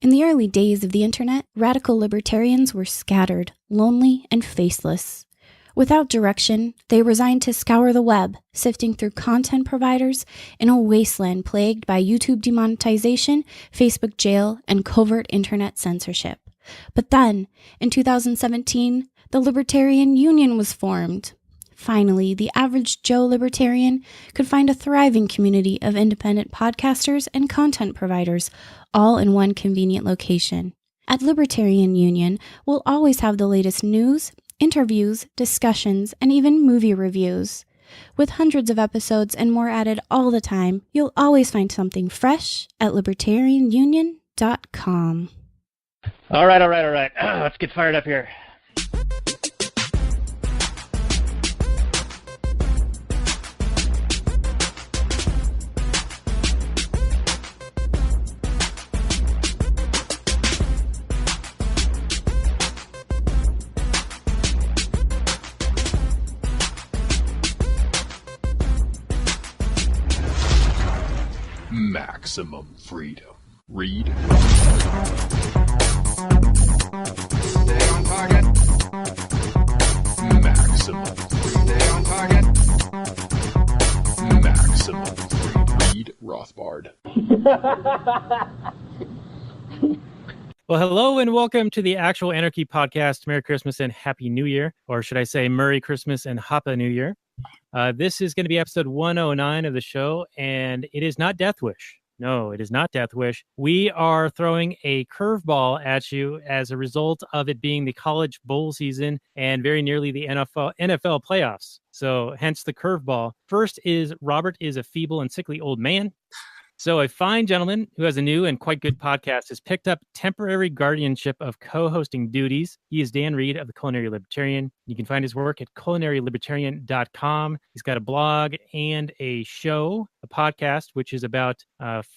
In the early days of the internet, radical libertarians were scattered, lonely, and faceless. Without direction, they resigned to scour the web, sifting through content providers in a wasteland plagued by YouTube demonetization, Facebook jail, and covert internet censorship. But then, in 2017, the Libertarian Union was formed. Finally, the average Joe libertarian could find a thriving community of independent podcasters and content providers, all in one convenient location. At Libertarian Union, we'll always have the latest news, interviews, discussions, and even movie reviews. With hundreds of episodes and more added all the time, you'll always find something fresh at libertarianunion.com. All right. Let's get fired up here. Maximum freedom. Read. Stay on target. Maximum freedom. Stay on target. Maximum freedom. Read Rothbard. Well, hello and welcome to the Actual Anarchy podcast. Merry Christmas and Happy New Year. Or should I say Merry Christmas and Hapa New Year. This is going to be episode 109 of the show, and it is not Death Wish. No, it is not Death Wish. We are throwing a curveball at you as a result of it being the college bowl season and very nearly the NFL playoffs. So hence the curveball. First is Robert is a feeble and sickly old man. So a fine gentleman who has a new and quite good podcast has picked up temporary guardianship of co-hosting duties. He is Dan Reed of the Culinary Libertarian. You can find his work at culinarylibertarian.com. He's got a blog and a show, a podcast, which is about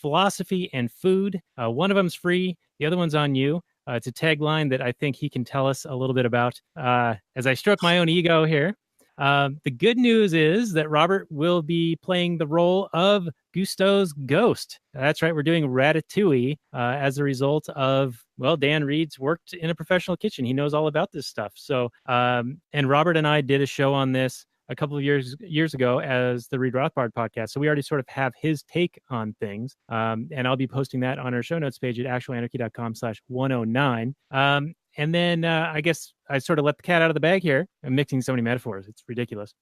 philosophy and food. One of them's free. The other one's on you. It's a tagline that I think he can tell us a little bit about. As I stroke my own ego here. The good news is that Robert will be playing the role of Gusteau's ghost. That's right. We're doing Ratatouille as a result of, well, Dan Reed's worked in a professional kitchen. He knows all about this stuff. So, and Robert and I did a show on this a couple of years ago as the Read Rothbard podcast. So we already sort of have his take on things. And I'll be posting that on our show notes page at actualanarchy.com/109. And then I guess I sort of let the cat out of the bag here. I'm mixing so many metaphors. It's ridiculous.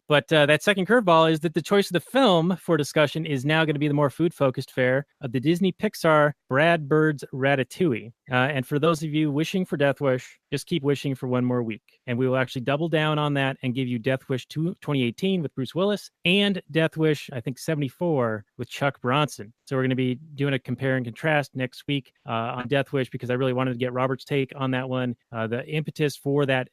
But that second curveball is that the choice of the film for discussion is now going to be the more food-focused fare of the Disney Pixar Brad Bird's Ratatouille. And for those of you wishing for Death Wish, just keep wishing for one more week. And we will actually double down on that and give you Death Wish 2018 with Bruce Willis and Death Wish, I think, 74 with Chuck Bronson. So we're going to be doing a compare and contrast next week on Death Wish because I really wanted to get Robert's take on that one. The impetus for that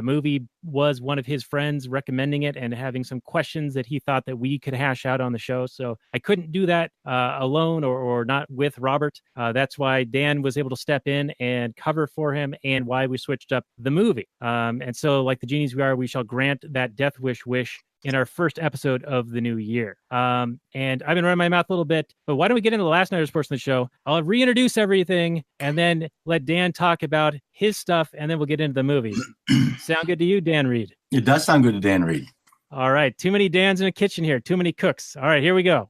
movie was one of his friends recommending it and having some questions that he thought that we could hash out on the show. So I couldn't do that alone or not with Robert. That's why Dan was able to step in and cover for him and why we switched up the movie. And so like the genies we are, we shall grant that Death Wish in our first episode of the new year. And I've been running my mouth a little bit, but why don't we get into the last night's portion of the show? I'll reintroduce everything and then let Dan talk about his stuff, and then we'll get into the movie. Sound good to you, Dan Reed? It does sound good to Dan Reed. All right. Too many Dans in the kitchen here. Too many cooks. All right, here we go.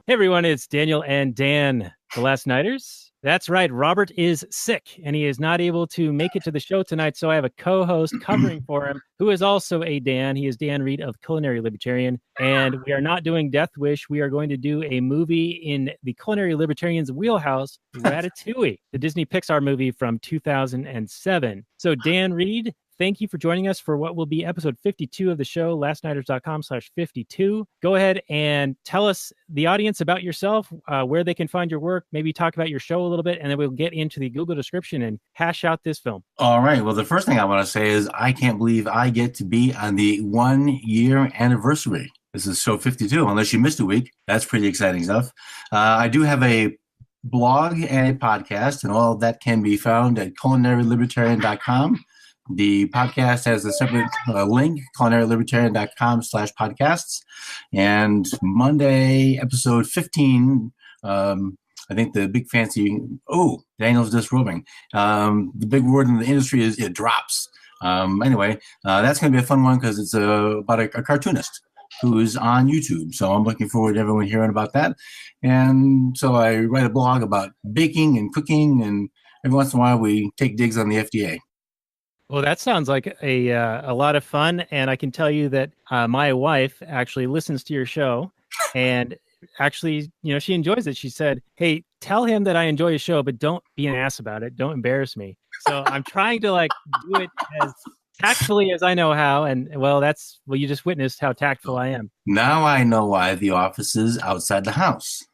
Hey everyone, it's Daniel and Dan, the Last Nighters. That's right, Robert is sick and he is not able to make it to the show tonight, so I have a co-host covering for him who is also a Dan. He is Dan Reed of Culinary Libertarian, and we are not doing Death Wish. We are going to do a movie in the Culinary Libertarian's wheelhouse, Ratatouille, the Disney Pixar movie from 2007. So Dan Reed, thank you for joining us for what will be episode 52 of the show, lastnighters.com/52. Go ahead and tell us, the audience, about yourself, where they can find your work, maybe talk about your show a little bit, and then we'll get into the Google description and hash out this film. All right. Well, the first thing I want to say is I can't believe I get to be on the 1 year anniversary. This is show 52, unless you missed a week. That's pretty exciting stuff. I do have a blog and a podcast, and all of that can be found at culinarylibertarian.com. The podcast has a separate link, culinarylibertarian.com/podcasts. And Monday, episode 15, I think the big fancy, Daniel's disrobing. The big word in the industry is it drops. Anyway, that's going to be a fun one because it's about a cartoonist who's on YouTube. So I'm looking forward to everyone hearing about that. And so I write a blog about baking and cooking, and every once in a while we take digs on the FDA. Well, that sounds like a lot of fun, and I can tell you that my wife actually listens to your show, and actually, she enjoys it. She said, "Hey, tell him that I enjoy his show, but don't be an ass about it. Don't embarrass me." So I'm trying to do it as tactfully as I know how, and you just witnessed how tactful I am. Now I know why the office is outside the house.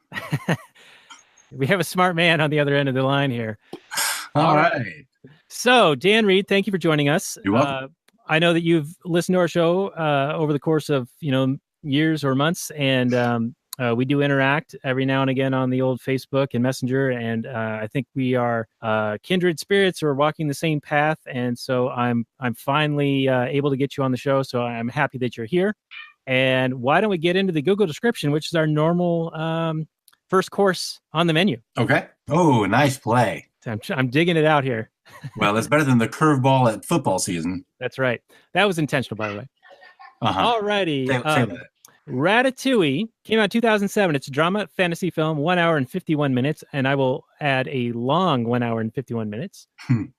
We have a smart man on the other end of the line here. All right. So, Dan Reed, thank you for joining us. You're welcome. I know that you've listened to our show over the course of years or months, and we do interact every now and again on the old Facebook and Messenger, and I think we are kindred spirits who are walking the same path. And so I'm finally able to get you on the show. So I'm happy that you're here. And why don't we get into the Google description, which is our normal first course on the menu? Okay. Oh, nice play. I'm digging it out here. Well, it's better than the curveball at football season. That's right. That was intentional, by the way. All righty. Say that. Ratatouille came out in 2007. It's a drama fantasy film, 1 hour and 51 minutes. And I will add a long 1 hour and 51 minutes.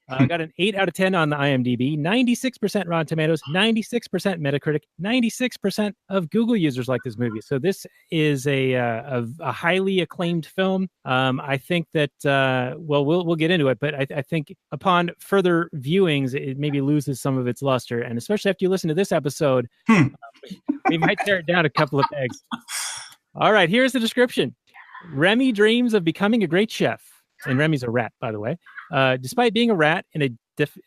Got an 8 out of 10 on the IMDb, 96% Rotten Tomatoes, 96% Metacritic, 96% of Google users like this movie. So this is a highly acclaimed film. I think that, we'll get into it, but I think upon further viewings, it maybe loses some of its luster. And especially after you listen to this episode, we might tear it down a couple of pegs. All right, here's the description. Remy dreams of becoming a great chef. And Remy's a rat, by the way. Despite being a rat in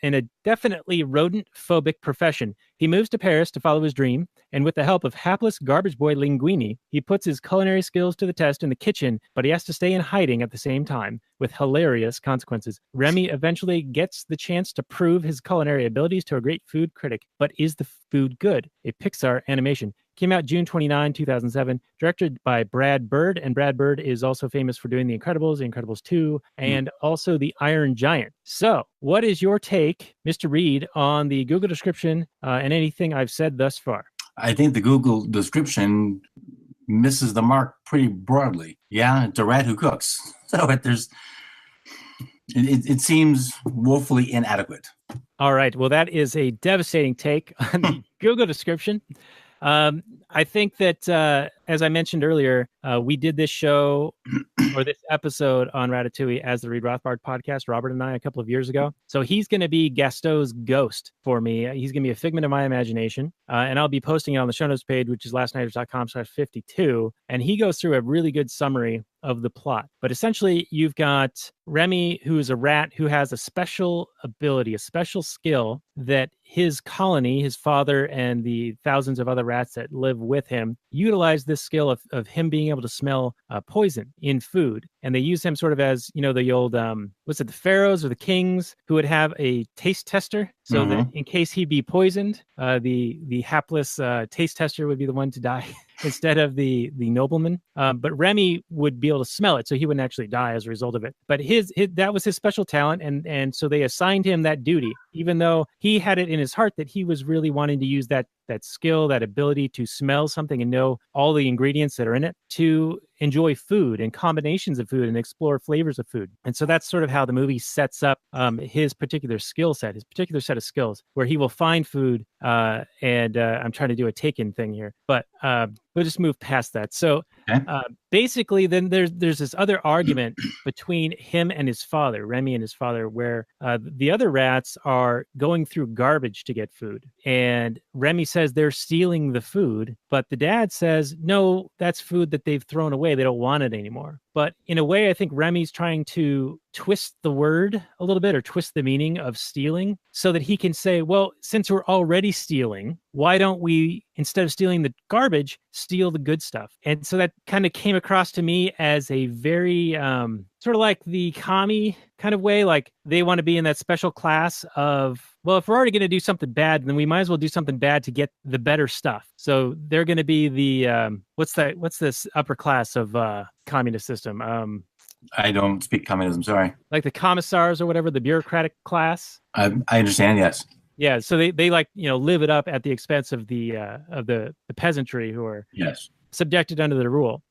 a definitely rodent-phobic profession, he moves to Paris to follow his dream, and with the help of hapless garbage boy Linguini, he puts his culinary skills to the test in the kitchen, but he has to stay in hiding at the same time, with hilarious consequences. Remy eventually gets the chance to prove his culinary abilities to a great food critic, but is the food good? A Pixar animation. Came out June 29, 2007, directed by Brad Bird, and Brad Bird is also famous for doing The Incredibles 2, and also The Iron Giant. So, what is your take, Mr. Reed, on the Google description and anything I've said thus far? I think the Google description misses the mark pretty broadly. Yeah, it's a rat who cooks. So it seems woefully inadequate. All right. Well, that is a devastating take on the Google description. I think that, as I mentioned earlier, we did this show or this episode on Ratatouille as the Read Rothbard podcast, Robert and I, a couple of years ago. So he's going to be Gusteau's ghost for me. He's going to be a figment of my imagination. And I'll be posting it on the show notes page, which is lastnighters.com/52. And he goes through a really good summary of the plot. But essentially, you've got Remy, who is a rat who has a special ability, a special skill that his colony, his father, and the thousands of other rats that live with him utilize this skill of him being able to smell poison in food. And they use him sort of as, the old, the pharaohs or the kings who would have a taste tester. So that in case he'd be poisoned, the hapless taste tester would be the one to die instead of the nobleman. But Remy would be able to smell it, so he wouldn't actually die as a result of it. But that was his special talent, and so they assigned him that duty, even though he had it in his heart that he was really wanting to use that skill, that ability to smell something and know all the ingredients that are in it to enjoy food and combinations of food and explore flavors of food. And so that's sort of how the movie sets up his particular skill set, his particular set of skills, where he will find food. And I'm trying to do a Taken thing here, but we'll just move past that. So basically, then there's this other argument between him and his father, Remy and his father, where the other rats are going through garbage to get food. And Remy says they're stealing the food, but the dad says, no, that's food that they've thrown away. They don't want it anymore. But in a way, I think Remy's trying to twist the word a little bit, or twist the meaning of stealing, so that he can say, well, since we're already stealing, why don't we, instead of stealing the garbage, steal the good stuff? And so that kind of came across to me as a very sort of like the commie kind of way. Like they want to be in that special class of, well, if we're already going to do something bad, then we might as well do something bad to get the better stuff. So they're going to be the, what's this upper class of communist system? I don't speak communism, sorry. Like the commissars or whatever, the bureaucratic class. I understand, yes. Yeah, so they like, live it up at the expense of the peasantry who are Yes. subjected under the rule.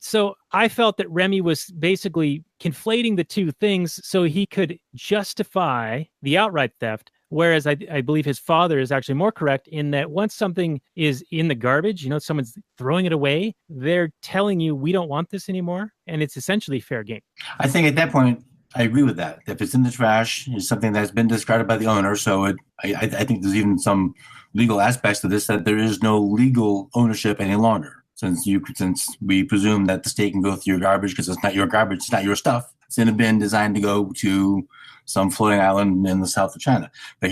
So I felt that Remy was basically conflating the two things so he could justify the outright theft, whereas I believe his father is actually more correct in that once something is in the garbage, someone's throwing it away, they're telling you, we don't want this anymore, and it's essentially fair game. I think at that point, I agree with that. If it's in the trash, it's something that's been discarded by the owner. So I think there's even some legal aspects to this, that there is no legal ownership any longer. Since we presume that the state can go through your garbage because it's not your garbage, it's not your stuff. It's in a bin designed to go to some floating island in the south of China. But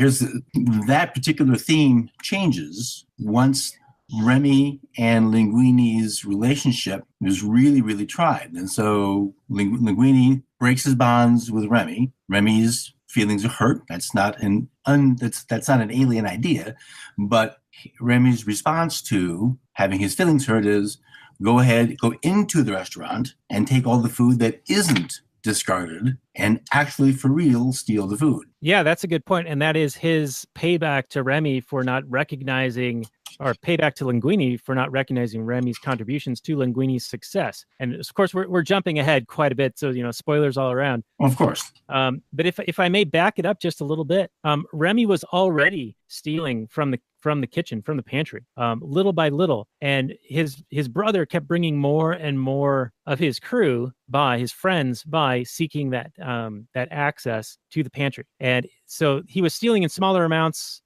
that particular theme changes once Remy and Linguini's relationship is really, really tried. And so Linguini breaks his bonds with Remy. Remy's feelings are hurt. That's not an alien idea. But Remy's response to having his feelings hurt is go into the restaurant and take all the food that isn't discarded and actually for real steal the food. Yeah, that's a good point. And that is his payback to Remy for not recognizing, or payback to Linguini for not recognizing Remy's contributions to Linguini's success. And of course, we're jumping ahead quite a bit. So, spoilers all around. Of course. But if I may back it up just a little bit, Remy was already stealing from the kitchen, from the pantry, little by little. And his brother kept bringing more and more of his crew his friends by seeking that access to the pantry. And so he was stealing in smaller amounts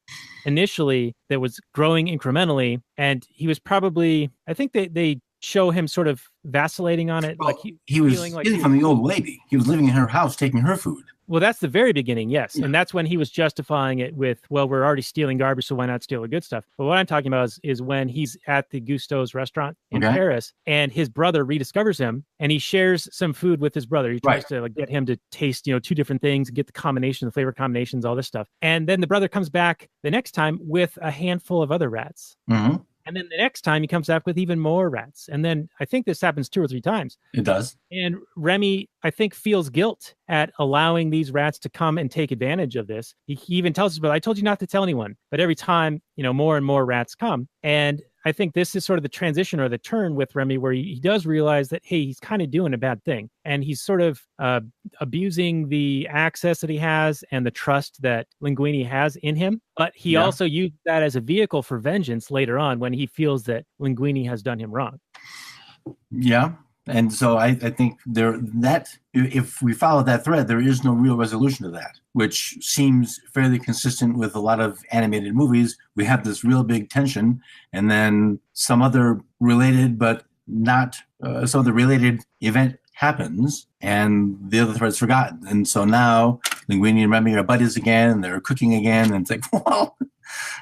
initially that was growing incrementally. And he was probably, I think they show him sort of vacillating on it. Well, like he was stealing from the old lady. He was living in her house, taking her food. Well, that's the very beginning, yes. Yeah. And that's when he was justifying it with, well, we're already stealing garbage, so why not steal the good stuff? But what I'm talking about is when he's at the Gusteau's restaurant in Paris, and his brother rediscovers him, and he shares some food with his brother. He tries to get him to taste, two different things, get the flavor combinations, all this stuff. And then the brother comes back the next time with a handful of other rats. Mm-hmm. And then the next time he comes back with even more rats. And then I think this happens 2 or 3 times. It does. And Remy, I think, feels guilt at allowing these rats to come and take advantage of this. He even tells his brother, I told you not to tell anyone. But every time, more and more rats come. And I think this is sort of the transition or the turn with Remy where he does realize that, hey, he's kind of doing a bad thing. And he's sort of abusing the access that he has and the trust that Linguini has in him. But he also used that as a vehicle for vengeance later on when he feels that Linguini has done him wrong. Yeah. And so I think if we follow that thread, there is no real resolution to that, which seems fairly consistent with a lot of animated movies. We have this real big tension, and then some other related but not some other related event happens, and the other thread's forgotten. And so now Linguini and Remy are buddies again, and they're cooking again, and it's like, well,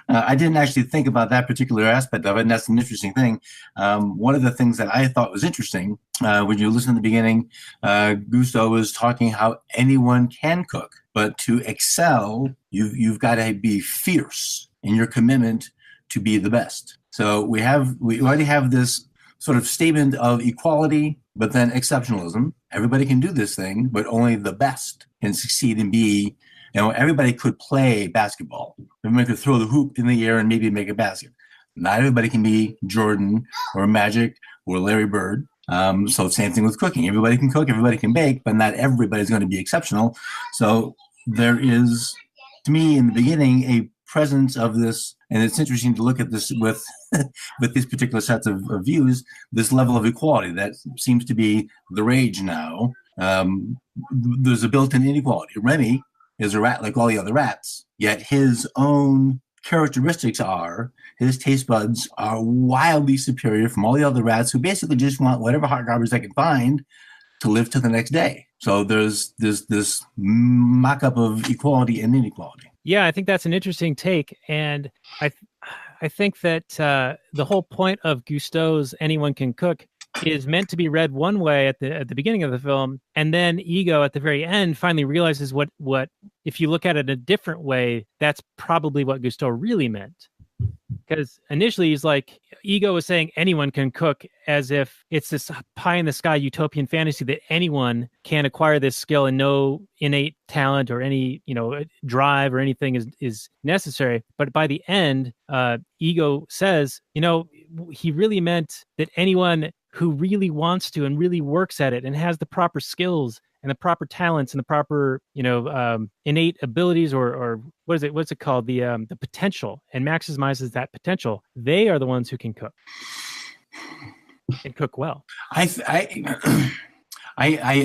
I didn't actually think about that particular aspect of it, and that's an interesting thing. One of the things that I thought was interesting, when you listen to the beginning, Gusteau was talking how anyone can cook, but to excel, you've got to be fierce in your commitment to be the best. So we already have this sort of statement of equality, but then exceptionalism. Everybody can do this thing, but only the best can succeed and be. Everybody could play basketball. Everybody could throw the hoop in the air and maybe make a basket. Not everybody can be Jordan or Magic or Larry Bird. So same thing with cooking. Everybody can cook, everybody can bake, but not everybody's going to be exceptional. So there is, to me, in the beginning, a presence of this, and it's interesting to look at this with these particular sets of views, this level of equality that seems to be the rage now. There's a built-in inequality. Remy is a rat like all the other rats, yet his own characteristics are, his taste buds are wildly superior from all the other rats who basically just want whatever hot garbage they can find to live to the next day. So there's this mock-up of equality and inequality. Yeah, I think that's an interesting take. And I think that the whole point of Gusteau's Anyone Can Cook is meant to be read one way at the beginning of the film, and then Ego at the very end finally realizes what if you look at it a different way, that's probably what Gusteau really meant. Because initially he's like, Ego was saying anyone can cook, as if it's this pie in the sky utopian fantasy that anyone can acquire this skill and no innate talent or any, drive or anything is necessary. But by the end, Ego says, he really meant that anyone who really wants to and really works at it and has the proper skills and the proper talents and the proper, innate abilities or what's it called? The potential, and maximizes that potential. They are the ones who can cook and cook well. I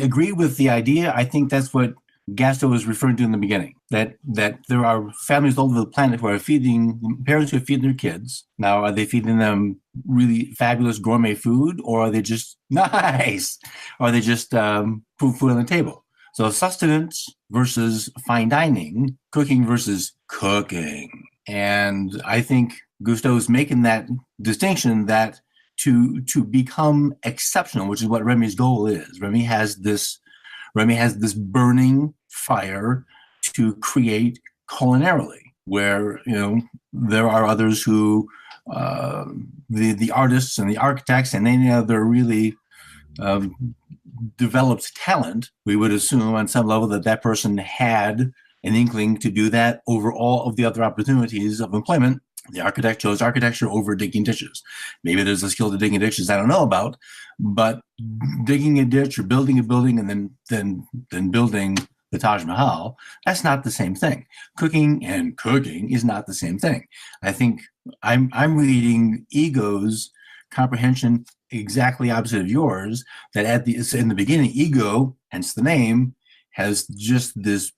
agree with the idea. I think that's what Gusteau was referring to in the beginning, that there are families all over the planet who are parents who are feeding their kids. Now, are they feeding them really fabulous gourmet food, or are they just nice? Or are they just put food on the table? So sustenance versus fine dining, cooking versus cooking. And I think Gusteau is making that distinction, that to become exceptional, which is what Remy's goal is. Remy has this burning fire to create culinarily, where there are others who the artists and the architects and any other really developed talent, we would assume on some level that person had an inkling to do that over all of the other opportunities of employment. The architect chose architecture over digging ditches. Maybe there's a skill to digging ditches I don't know about, but digging a ditch or building a building and then building the Taj Mahal, that's not the same thing. Cooking and cooking is not the same thing. I think I'm reading Ego's comprehension exactly opposite of yours, that in the beginning, Ego, hence the name, has just this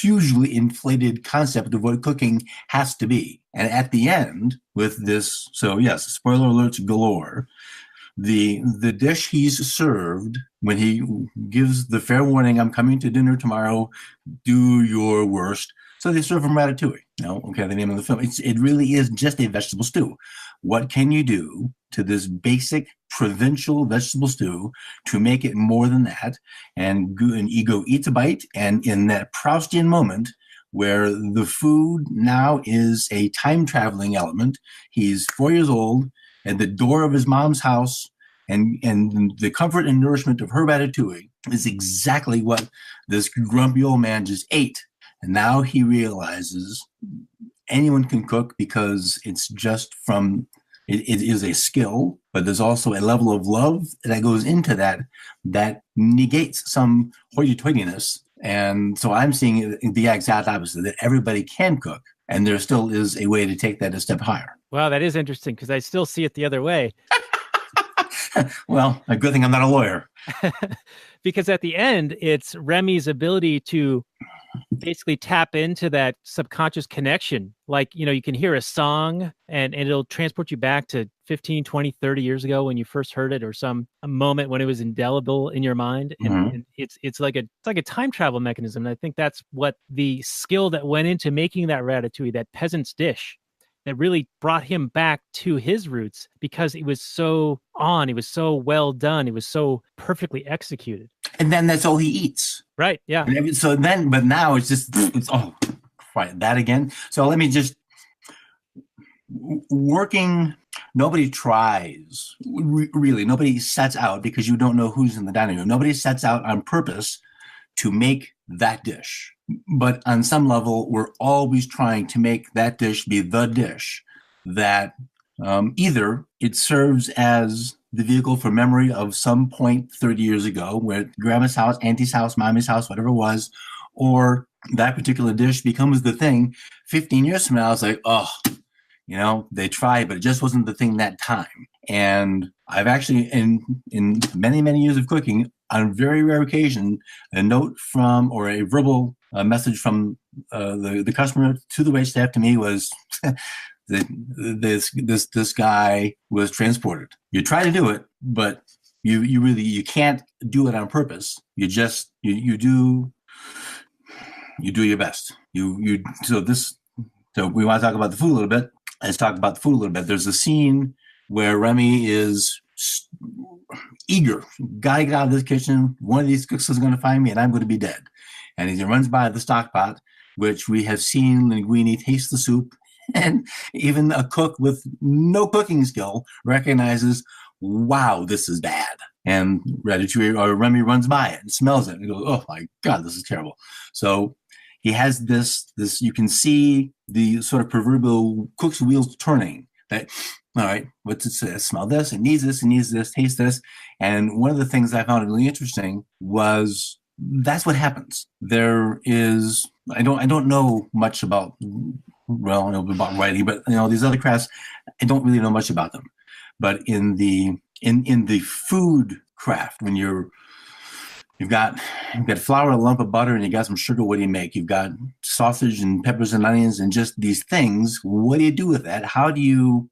hugely inflated concept of what cooking has to be. And at the end, with this, so yes, spoiler alerts galore, the dish he's served when he gives the fair warning, I'm coming to dinner tomorrow, do your worst. So they serve him Ratatouille. The name of the film. It really is just a vegetable stew. What can you do to this basic provincial vegetable stew to make it more than that? And Ego eats a bite, and in that Proustian moment where the food now is a time-traveling element, he's 4 years old at the door of his mom's house, and the comfort and nourishment of her Ratatouille is exactly what this grumpy old man just ate. And now he realizes anyone can cook, because it's just it is a skill, but there's also a level of love that goes into that negates some hoity-toityness. And so I'm seeing the exact opposite, that everybody can cook, and there still is a way to take that a step higher. Wow, that is interesting, because I still see it the other way. Well, a good thing I'm not a lawyer. Because at the end, it's Remy's ability to basically tap into that subconscious connection. Like, you can hear a song and it'll transport you back to 15, 20, 30 years ago when you first heard it, or a moment when it was indelible in your mind. And it's like a time travel mechanism. And I think that's what the skill that went into making that ratatouille, that peasant's dish, that really brought him back to his roots, because it was so it was so well done. It was so perfectly executed. And then that's all he eats. Right. Yeah. But now it's just, right, that again. So let me just, nobody tries, really, nobody sets out, because you don't know who's in the dining room. Nobody sets out on purpose to make that dish. But on some level, we're always trying to make that dish be the dish that either it serves as the vehicle for memory of some point 30 years ago, where grandma's house, auntie's house, mommy's house, whatever it was, or that particular dish becomes the thing 15 years from now. It's like, they tried, but it just wasn't the thing that time. And I've actually, in many, many years of cooking, on very rare occasion, a note from, or a verbal message from the customer to the waitstaff to me was this guy was transported. You try to do it, but you can't do it on purpose. You just you do your best. So we want to talk about the food a little bit. Let's talk about the food a little bit. There's a scene where Remy is eager. Gotta get out of this kitchen. One of these cooks is going to find me, and I'm going to be dead. And he runs by the stock pot, which we have seen Linguini taste the soup, and even a cook with no cooking skill recognizes, wow, this is bad. And Ratatouille or Remy runs by it and smells it and goes, oh my God, this is terrible. So he has this, you can see the sort of proverbial cook's wheels turning. That, all right, what's it say? Smell this, it needs this, taste this. And one of the things I found really interesting was that's what happens. There is, I don't know much about, well, I know about writing, but these other crafts, I don't really know much about them. But in the food craft, when you've got flour, a lump of butter, and you got some sugar, what do you make? You've got sausage and peppers and onions and just these things. What do you do with that? How do you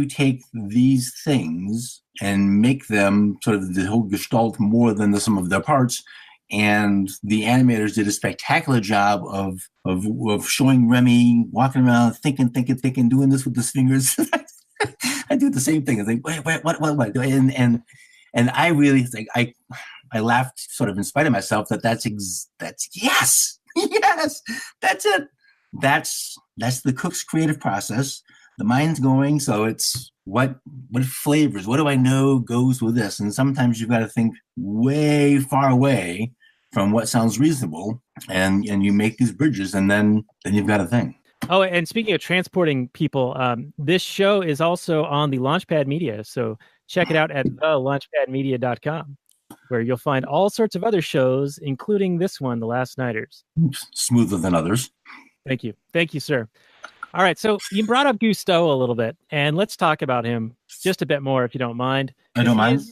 take these things and make them sort of the whole gestalt more than the sum of their parts? And the animators did a spectacular job of showing Remy walking around, thinking, doing this with his fingers. I do the same thing. I think, wait, what? And I really think I laughed sort of in spite of myself that's yes, that's it. That's the cook's creative process. The mind's going, so it's what flavors, what do I know goes with this? And sometimes you've got to think way far away from what sounds reasonable, and you make these bridges, and then you've got a thing. Oh, and speaking of transporting people, this show is also on the Launchpad Media, so check it out at thelaunchpadmedia.com, where you'll find all sorts of other shows, including this one, The Last Nighters. Smoother than others. Thank you, sir. All right, so you brought up Gusteau a little bit, and let's talk about him just a bit more, if you don't mind. I don't mind.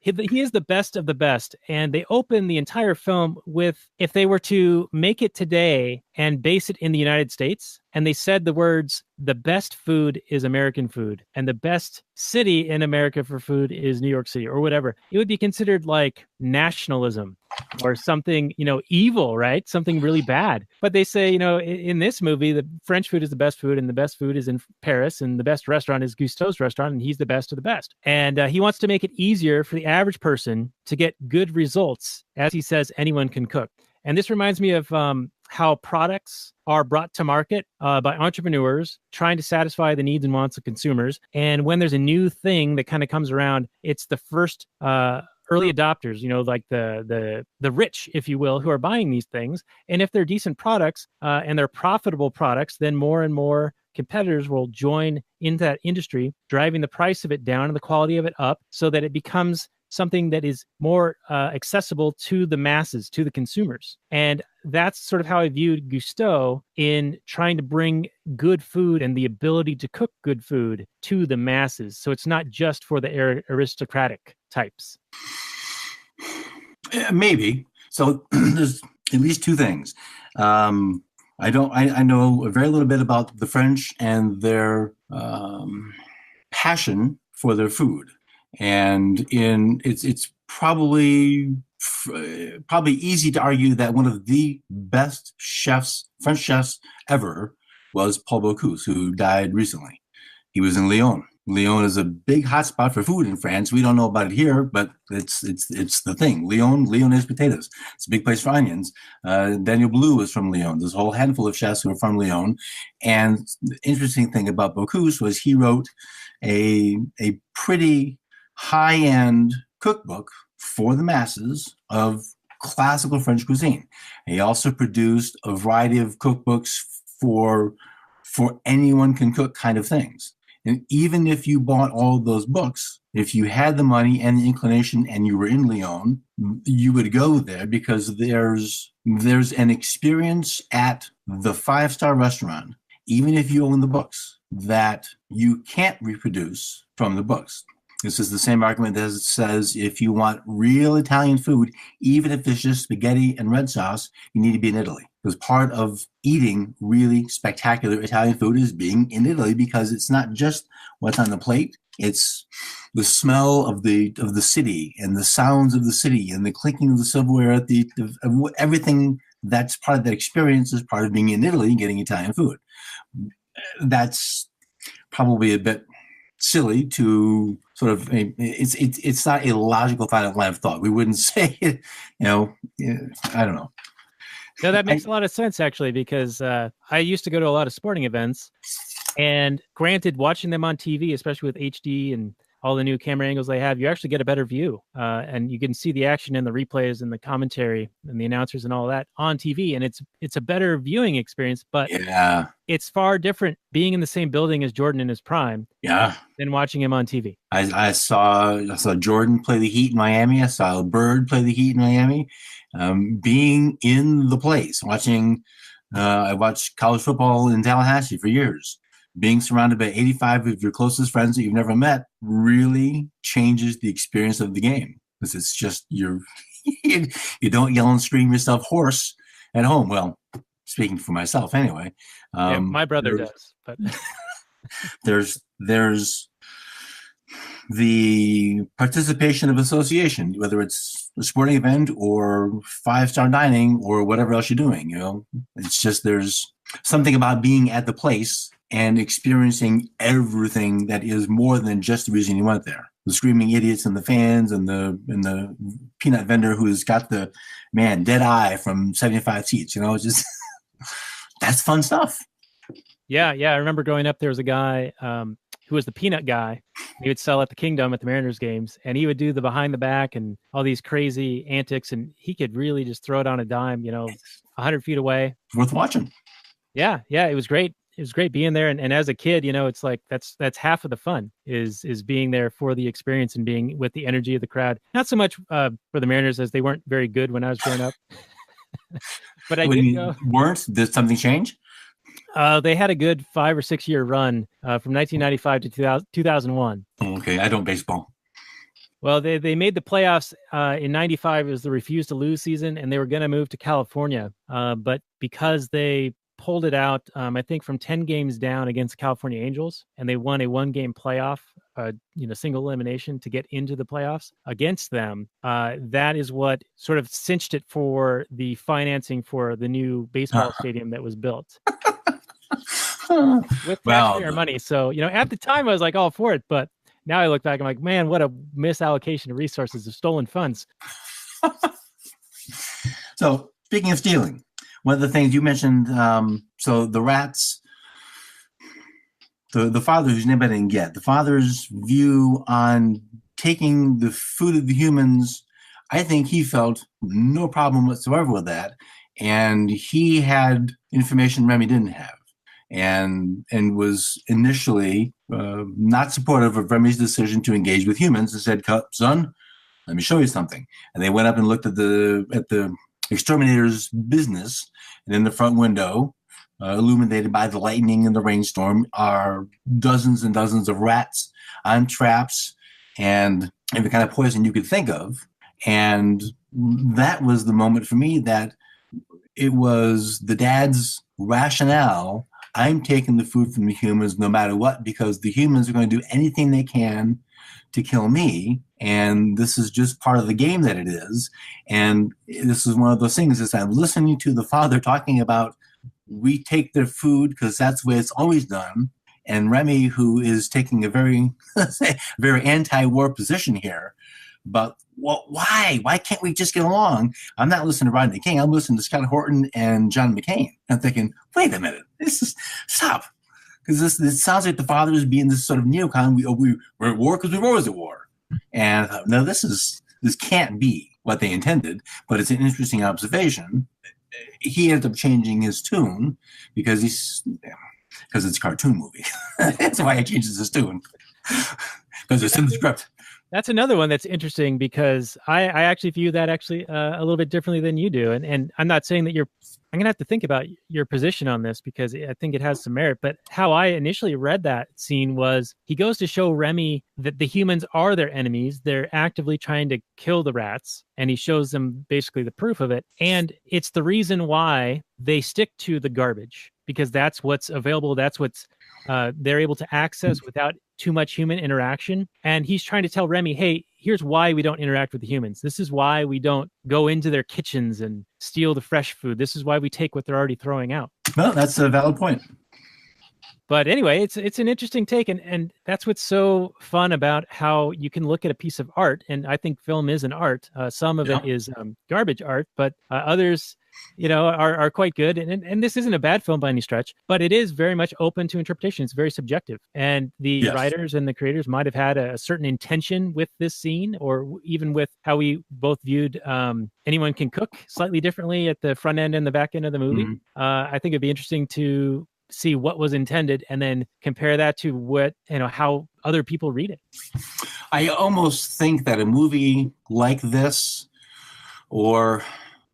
He is the best of the best, and they open the entire film with, if they were to make it today and base it in the United States, and they said the words, the best food is American food, and the best city in America for food is New York City, or whatever, it would be considered like nationalism or something, evil, right? Something really bad. But they say, in this movie, the French food is the best food, and the best food is in Paris, and the best restaurant is Gusteau's restaurant, and he's the best of the best. And he wants to make it easier for the average person to get good results. As he says, anyone can cook. And this reminds me of how products are brought to market by entrepreneurs trying to satisfy the needs and wants of consumers. And when there's a new thing that kind of comes around, it's the first early adopters, like the rich, if you will, who are buying these things. And if they're decent products and they're profitable products, then more and more competitors will join into that industry, driving the price of it down and the quality of it up so that it becomes something that is more accessible to the masses, to the consumers. And that's sort of how I viewed Gusteau in trying to bring good food and the ability to cook good food to the masses. So it's not just for the aristocratic types. Maybe. So there's at least two things. I know a very little bit about the French and their passion for their food. And it's probably easy to argue that one of the best French chefs ever was Paul Bocuse, who died recently. He was in Lyon. Lyon is a big hotspot for food in France. We don't know about it here, but it's the thing. Lyonnaise potatoes. It's a big place for onions. Daniel Blue is from Lyon. There's a whole handful of chefs who are from Lyon. And the interesting thing about Bocuse was he wrote a pretty high-end cookbook for the masses of classical French cuisine. He also produced a variety of cookbooks for anyone can cook kind of things. And even if you bought all of those books, if you had the money and the inclination and you were in Lyon, you would go there because there's an experience at the 5-star restaurant, even if you own the books, that you can't reproduce from the books. This is the same argument that says if you want real Italian food, even if it's just spaghetti and red sauce, you need to be in Italy. Because part of eating really spectacular Italian food is being in Italy, because it's not just what's on the plate. It's the smell of the city and the sounds of the city and the clinking of the silverware at everything that's part of that experience is part of being in Italy and getting Italian food. That's probably a bit silly to sort of it's not a logical line of thought. We wouldn't say it, I don't know. No, that makes a lot of sense actually, because I used to go to a lot of sporting events, and granted, watching them on TV, especially with HD and all the new camera angles they have, you actually get a better view, and you can see the action in the replays and the commentary and the announcers and all that on TV, and it's a better viewing experience. But yeah, it's far different being in the same building as Jordan in his prime, than watching him on TV. I saw Jordan play the Heat in Miami. I saw Bird play the Heat in Miami. Being in the place, watching, I watched college football in Tallahassee for years. Being surrounded by 85 of your closest friends that you've never met really changes the experience of the game, because it's just you don't yell and scream yourself hoarse at home. Well, speaking for myself anyway. My brother does, but there's the participation of association, whether it's a sporting event or five-star dining or whatever else you're doing. It's just there's something about being at the place and experiencing everything that is more than just the reason you went there. The screaming idiots and the fans and the peanut vendor who's got the dead eye from 75 seats. It's just that's fun stuff. Yeah. I remember growing up, there was a guy who was the peanut guy. He would sell at the Kingdom at the Mariners games, and he would do the behind the back and all these crazy antics, and he could really just throw it on a dime, 100 feet away. Worth watching. Yeah, it was great. It was great being there, and as a kid, it's like that's half of the fun is being there for the experience and being with the energy of the crowd. Not so much for the Mariners, as they weren't very good when I was growing up. But I did go. Did something change? They had a good 5 or 6 year run from 1995 to 2001. Okay, I don't baseball. Well, they made the playoffs in 95. It was the refuse to lose season, and they were going to move to California. But because they pulled it out, I think from 10 games down against the California Angels, and they won a 1-game playoff, single elimination to get into the playoffs against them. That is what sort of cinched it for the financing for the new baseball stadium that was built. With taxpayer money. So, at the time I was like all for it, but now I look back, I'm like, man, what a misallocation of resources of stolen funds. So speaking of stealing, one of the things you mentioned, so the rats, the father, whose name I didn't get, the father's view on taking the food of the humans, I think he felt no problem whatsoever with that. And he had information Remy didn't have. And was initially not supportive of Remy's decision to engage with humans, and said, "Son, let me show you something." And they went up and looked at the exterminator's business, and in the front window, illuminated by the lightning and the rainstorm, are dozens and dozens of rats on traps and every kind of poison you could think of. And that was the moment for me that it was the dad's rationale. I'm taking the food from the humans no matter what, because the humans are going to do anything they can to kill me. And this is just part of the game that it is. And this is one of those things is I'm listening to the father talking about we take their food because that's the way it's always done. And Remy, who is taking a very, very anti-war position here. But why? Why can't we just get along? I'm not listening to Rodney King. I'm listening to Scott Horton and John McCain. I'm thinking, wait a minute, stop. Because this sounds like the father is being this sort of neocon. We're at war because we're always at war. And I thought, no, this can't be what they intended. But it's an interesting observation. He ended up changing his tune because it's a cartoon movie. That's why he changes his tune. Because it's in the script. That's another one that's interesting because I actually view that a little bit differently than you do. And I'm not saying that I'm going to have to think about your position on this because I think it has some merit. But how I initially read that scene was he goes to show Remy that the humans are their enemies. They're actively trying to kill the rats. And he shows them basically the proof of it. And it's the reason why they stick to the garbage, because that's what's available. That's what's they're able to access without too much human interaction. And he's trying to tell Remy, hey, here's why we don't interact with the humans. This is why we don't go into their kitchens and steal the fresh food. This is why we take what they're already throwing out. Well, that's a valid point. But anyway, it's an interesting take, and that's what's so fun about how you can look at a piece of art, and I think film is an art. Some of it is garbage art, but others, are quite good. And this isn't a bad film by any stretch, but it is very much open to interpretation. It's very subjective, and the writers and the creators might have had a certain intention with this scene, or even with how we both viewed Anyone Can Cook slightly differently at the front end and the back end of the movie. I think it'd be interesting to see what was intended and then compare that to what, how other people read it. I almost think that a movie like this, or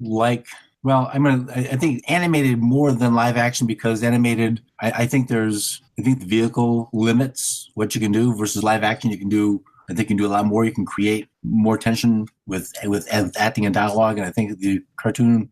like, I think animated more than live action, because animated, I think the vehicle limits what you can do versus live action. I think you can do a lot more. You can create more tension with acting and dialogue. And I think the cartoon,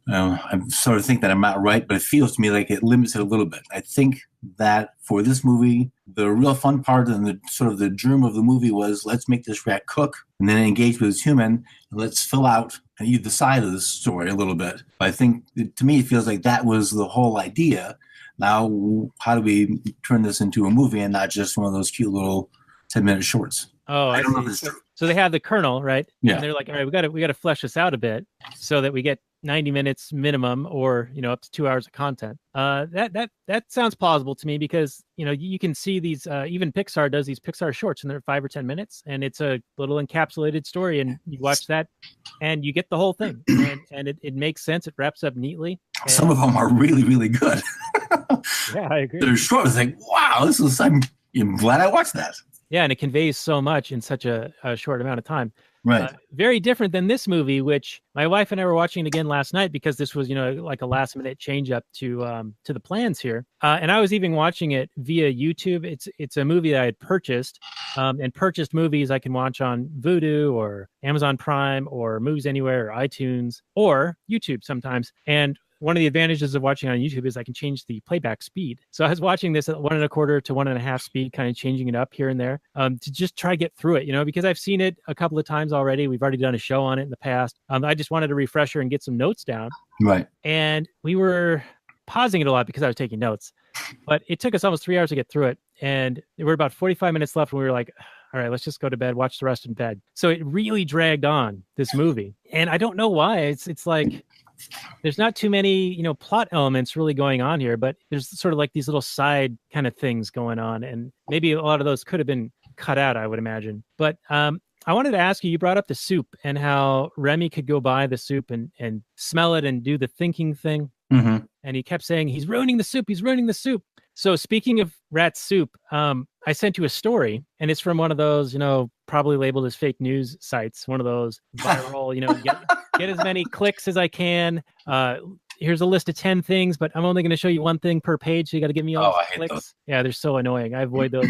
I sort of think that I'm not right, but it feels to me like it limits it a little bit. I think that for this movie, the real fun part and the sort of the germ of the movie was, let's make this rat cook and then engage with this human, and let's fill out either side of the story a little bit. But I think, to me, it feels like that was the whole idea. Now, how do we turn this into a movie and not just one of those cute little 10-minute shorts? Oh, I don't know if it's true. So they have the kernel, right? Yeah. And they're like, all right, we got to flesh this out a bit so that we get 90 minutes minimum, or up to 2 hours of content. That sounds plausible to me, because you can see these. Even Pixar does these Pixar shorts, and they're 5 or 10 minutes, and it's a little encapsulated story, and you watch that, and you get the whole thing, and it makes sense. It wraps up neatly. Some of them are really, really good. Yeah, I agree. They're short. It's like, wow, I'm glad I watched that. Yeah, and it conveys so much in such a short amount of time. Right. Very different than this movie, which my wife and I were watching it again last night, because this was, like a last minute change up to the plans here. And I was even watching it via YouTube. It's a movie that I had purchased, and purchased movies I can watch on Vudu or Amazon Prime or Movies Anywhere or iTunes or YouTube sometimes. And one of the advantages of watching on YouTube is I can change the playback speed. So I was watching this at 1.25 to 1.5 speed, kind of changing it up here and there, to just try to get through it, because I've seen it a couple of times already. We've already done a show on it in the past. I just wanted a refresher and get some notes down. Right. And we were pausing it a lot because I was taking notes, but it took us almost 3 hours to get through it. And there were about 45 minutes left, and we were like, all right, let's just go to bed, watch the rest in bed. So it really dragged on, this movie. And I don't know why. It's like, there's not too many, plot elements really going on here, but there's sort of like these little side kind of things going on. And maybe a lot of those could have been cut out, I would imagine. But I wanted to ask you brought up the soup and how Remy could go by the soup and smell it and do the thinking thing. Mm-hmm. And he kept saying, he's ruining the soup. He's ruining the soup. So speaking of rat soup, I sent you a story, and it's from one of those, probably labeled as fake news sites, one of those viral, get as many clicks as I can. Here's a list of 10 things, but I'm only going to show you one thing per page. So you got to give me all the clicks. Those. Yeah, they're so annoying. I avoid those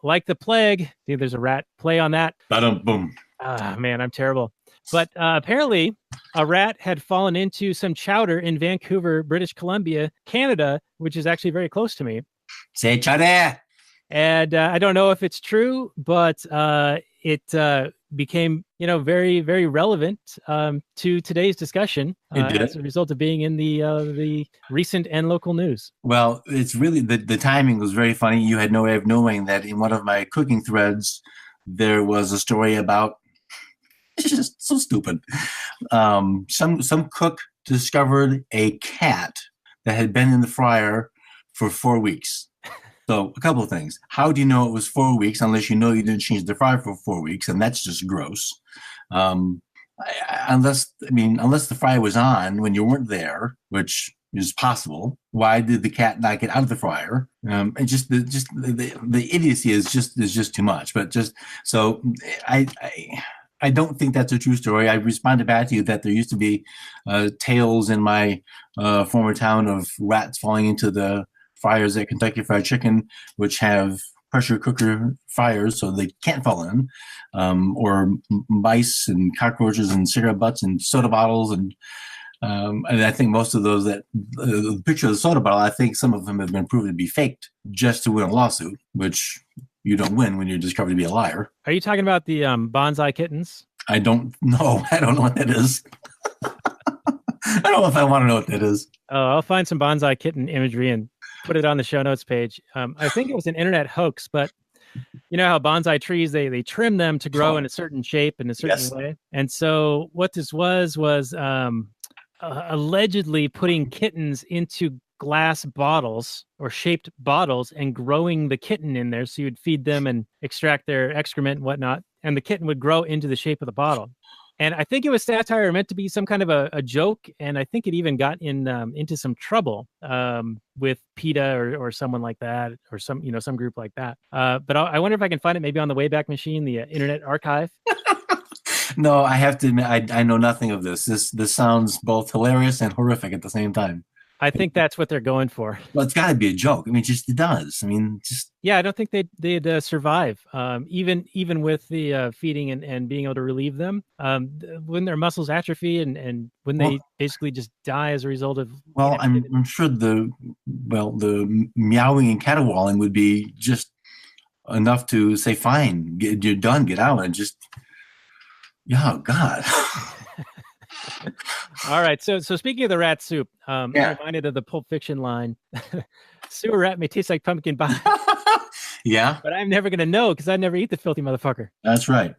like the plague. See, there's a rat play on that. Boom. Man, I'm terrible. But apparently a rat had fallen into some chowder in Vancouver, British Columbia, Canada, which is actually very close to me. Say chowder. And I don't know if it's true, but it became, very, very relevant to today's discussion as a result of being in the recent and local news. Well, it's really, the timing was very funny. You had no way of knowing that in one of my cooking threads, there was a story about, it's just so stupid. Some cook discovered a cat that had been in the fryer for 4 weeks. So a couple of things. How do you know it was 4 weeks unless you know you didn't change the fryer for 4 weeks? And that's just gross. Unless the fryer was on when you weren't there, which is possible. Why did the cat not get out of the fryer? And just the idiocy is just too much. But just so I don't think that's a true story. I responded back to you that there used to be tales in my former town of rats falling into the fryers at Kentucky Fried Chicken, which have pressure cooker fryers, so they can't fall in, or mice and cockroaches and cigarette butts and soda bottles. And I think most of those the picture of the soda bottle, I think some of them have been proven to be faked just to win a lawsuit, which you don't win when you're discovered to be a liar. Are you talking about the bonsai kittens? I don't know. I don't know what that is. I don't know if I want to know what that is. Oh, I'll find some bonsai kitten imagery and put it on the show notes page. I think it was an internet hoax, but you know how bonsai trees, they trim them to grow in a certain shape in a certain way. And so what this was allegedly putting kittens into glass bottles or shaped bottles and growing the kitten in there. So you would feed them and extract their excrement and whatnot. And the kitten would grow into the shape of the bottle. And I think it was satire meant to be some kind of a joke. And I think it even got into some trouble with PETA or someone like that, or some group like that. But I wonder if I can find it maybe on the Wayback Machine, the Internet Archive. No, I have to admit, I know nothing of this. This sounds both hilarious and horrific at the same time. I think that's what they're going for. Well, it's got to be a joke. I mean, it does. I mean, yeah, I don't think they'd survive, even with the feeding and being able to relieve them. When their muscles atrophy and when they basically just die as a result of. Well, I'm sure the meowing and caterwauling would be just enough to say, "Fine, you're done. Get out," and just. Yeah, God. All right. So speaking of the rat soup, I'm reminded of the Pulp Fiction line, sewer rat may taste like pumpkin pie. Yeah. But I'm never going to know because I never eat the filthy motherfucker. That's right.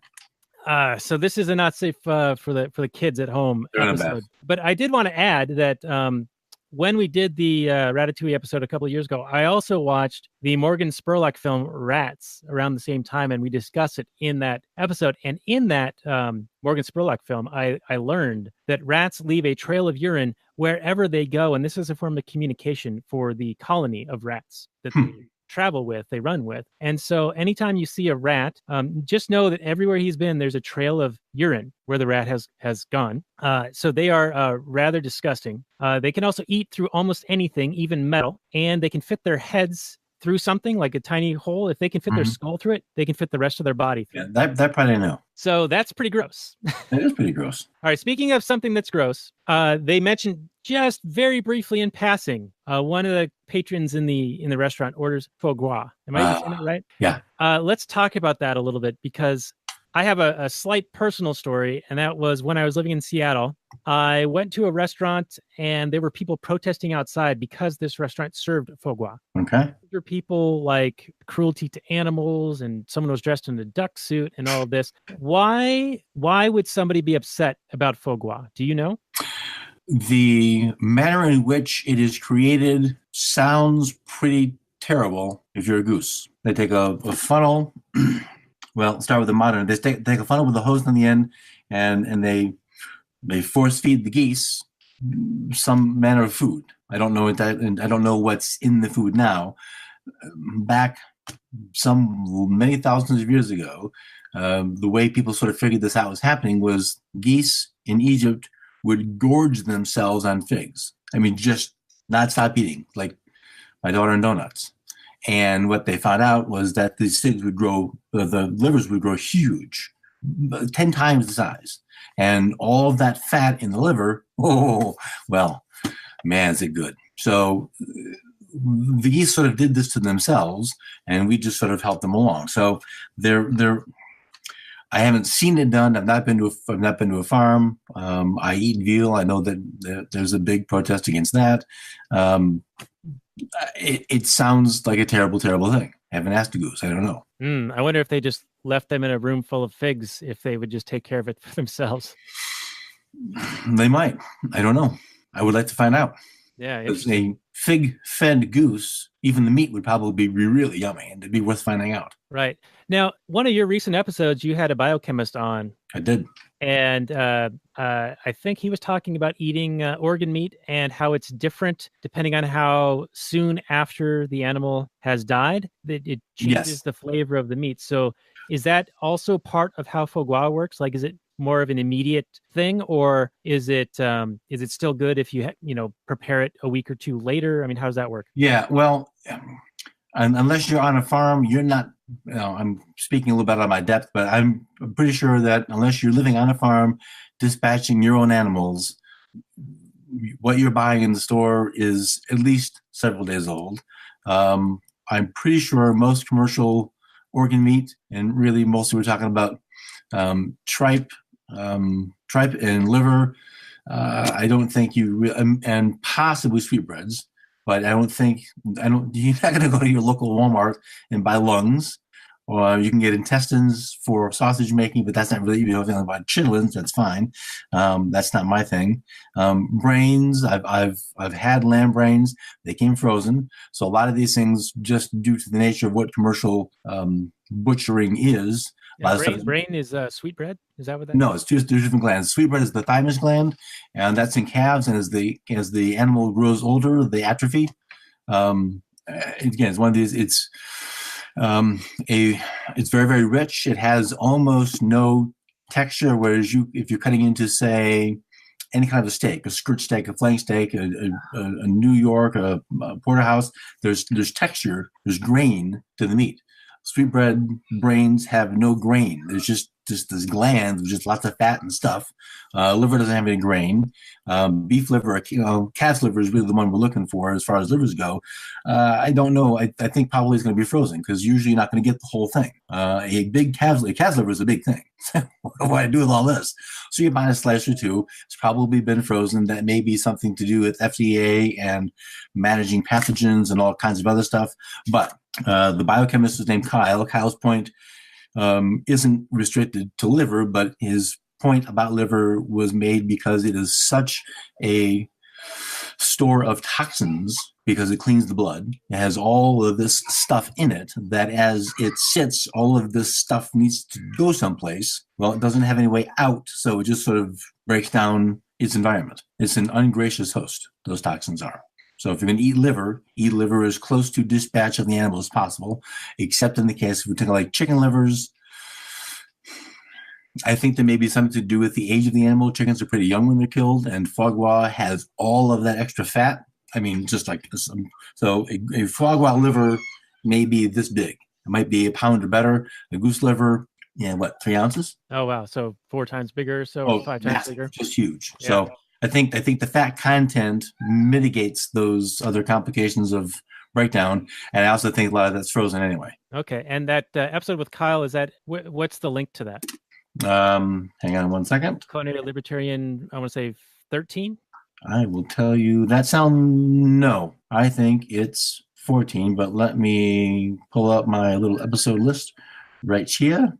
So this is a not safe for the kids at home episode. But I did want to add that when we did the Ratatouille episode a couple of years ago, I also watched the Morgan Spurlock film Rats around the same time, and we discussed it in that episode. And in that Morgan Spurlock film, I learned that rats leave a trail of urine wherever they go, and this is a form of communication for the colony of rats that they travel with, they run with. And so anytime you see a rat, just know that everywhere he's been, there's a trail of urine where the rat has gone. So they are rather disgusting. They can also eat through almost anything, even metal, and they can fit their heads through something like a tiny hole. If they can fit their skull through it, they can fit the rest of their body through. Yeah, that part I know. So that's pretty gross. It is pretty gross. All right, speaking of something that's gross, they mentioned just very briefly in passing, one of the patrons in the restaurant orders foie gras. Am I saying that right? Yeah. Let's talk about that a little bit, because I have a slight personal story, and that was when I was living in Seattle. I went to a restaurant, and there were people protesting outside because this restaurant served foie gras. Okay. There were people like cruelty to animals, and someone was dressed in a duck suit and all of this. Why would somebody be upset about foie gras? Do you know? The manner in which it is created sounds pretty terrible if you're a goose. They take a funnel. Well, start with the modern. They take a funnel with a hose on the end, and they force feed the geese some manner of food. I don't know and I don't know what's in the food now. Back many thousands of years ago, the way people sort of figured this out was happening was geese in Egypt would gorge themselves on figs. I mean, just not stop eating, like my daughter and donuts. And what they found out was that these figs would grow, the livers would grow huge, 10 times the size. And all of that fat in the liver, well, man, is it good. So the geese sort of did this to themselves, and we just sort of helped them along. So I haven't seen it done. I've not been to a farm. I eat veal. I know that there's a big protest against that. It sounds like a terrible, terrible thing. I haven't asked a goose. I don't know. I wonder if they just left them in a room full of figs, if they would just take care of it for themselves. They might. I don't know. I would like to find out. Yeah. As a fig-fed goose, even the meat would probably be really yummy, and it'd be worth finding out. Right. Now, one of your recent episodes, you had a biochemist on. I did. And I think he was talking about eating organ meat and how it's different depending on how soon after the animal has died. It changes the flavor of the meat. So is that also part of how foie gras works? Like, is it more of an immediate thing, or is it still good if you prepare it a week or two later? I mean, how does that work? Yeah, well, unless you're on a farm, you're not. I'm speaking a little bit out of my depth, but I'm pretty sure that unless you're living on a farm, dispatching your own animals, what you're buying in the store is at least several days old. I'm pretty sure most commercial organ meat, and really mostly we're talking about tripe and liver. I don't think and possibly sweetbreads. but you're not going to go to your local Walmart and buy lungs. Or you can get intestines for sausage making, but that's not really, anything about chitlins. That's fine. That's not my thing. Brains, I've had lamb brains. They came frozen. So a lot of these things, just due to the nature of what commercial butchering is. Yeah, brain is sweetbread. Is that what that? No, it's two different glands. Sweetbread is the thymus gland, and that's in calves. And as the animal grows older, they atrophy. Again, it's one of these. It's very, very rich. It has almost no texture. Whereas if you're cutting into, say, any kind of a steak, a skirt steak, a flank steak, a New York, a porterhouse, there's texture, there's grain to the meat. Sweetbread brains have no grain. There's just this gland with just lots of fat and stuff. Liver doesn't have any grain. Beef liver, calf's liver is really the one we're looking for as far as livers go. I don't know. I think probably it's going to be frozen because usually you're not going to get the whole thing. A big calf's liver is a big thing. What do I do with all this? So you buy a slice or two. It's probably been frozen. That may be something to do with FDA and managing pathogens and all kinds of other stuff. But the biochemist is named Kyle. Kyle's point isn't restricted to liver, but his point about liver was made because it is such a store of toxins because it cleans the blood. It has all of this stuff in it that as it sits, all of this stuff needs to go someplace. Well, it doesn't have any way out, so it just sort of breaks down its environment. It's an ungracious host, those toxins are. So if you're going to eat liver as close to dispatch of the animal as possible, except in the case if we're talking like chicken livers. I think there may be something to do with the age of the animal. Chickens are pretty young when they're killed, and foie gras has all of that extra fat. I mean, just like this. So a foie gras liver may be this big. It might be a pound or better. A goose liver, 3 ounces? Oh, wow. So 4 times bigger, so 5 times bigger? Just huge. Yeah. So I think the fat content mitigates those other complications of breakdown, and I also think a lot of that's frozen anyway. Okay, and that episode with Kyle, is that what's the link to that? Hang on one second. Culinary Libertarian, I want to say 13? I will tell you that no. I think it's 14, but let me pull up my little episode list right here.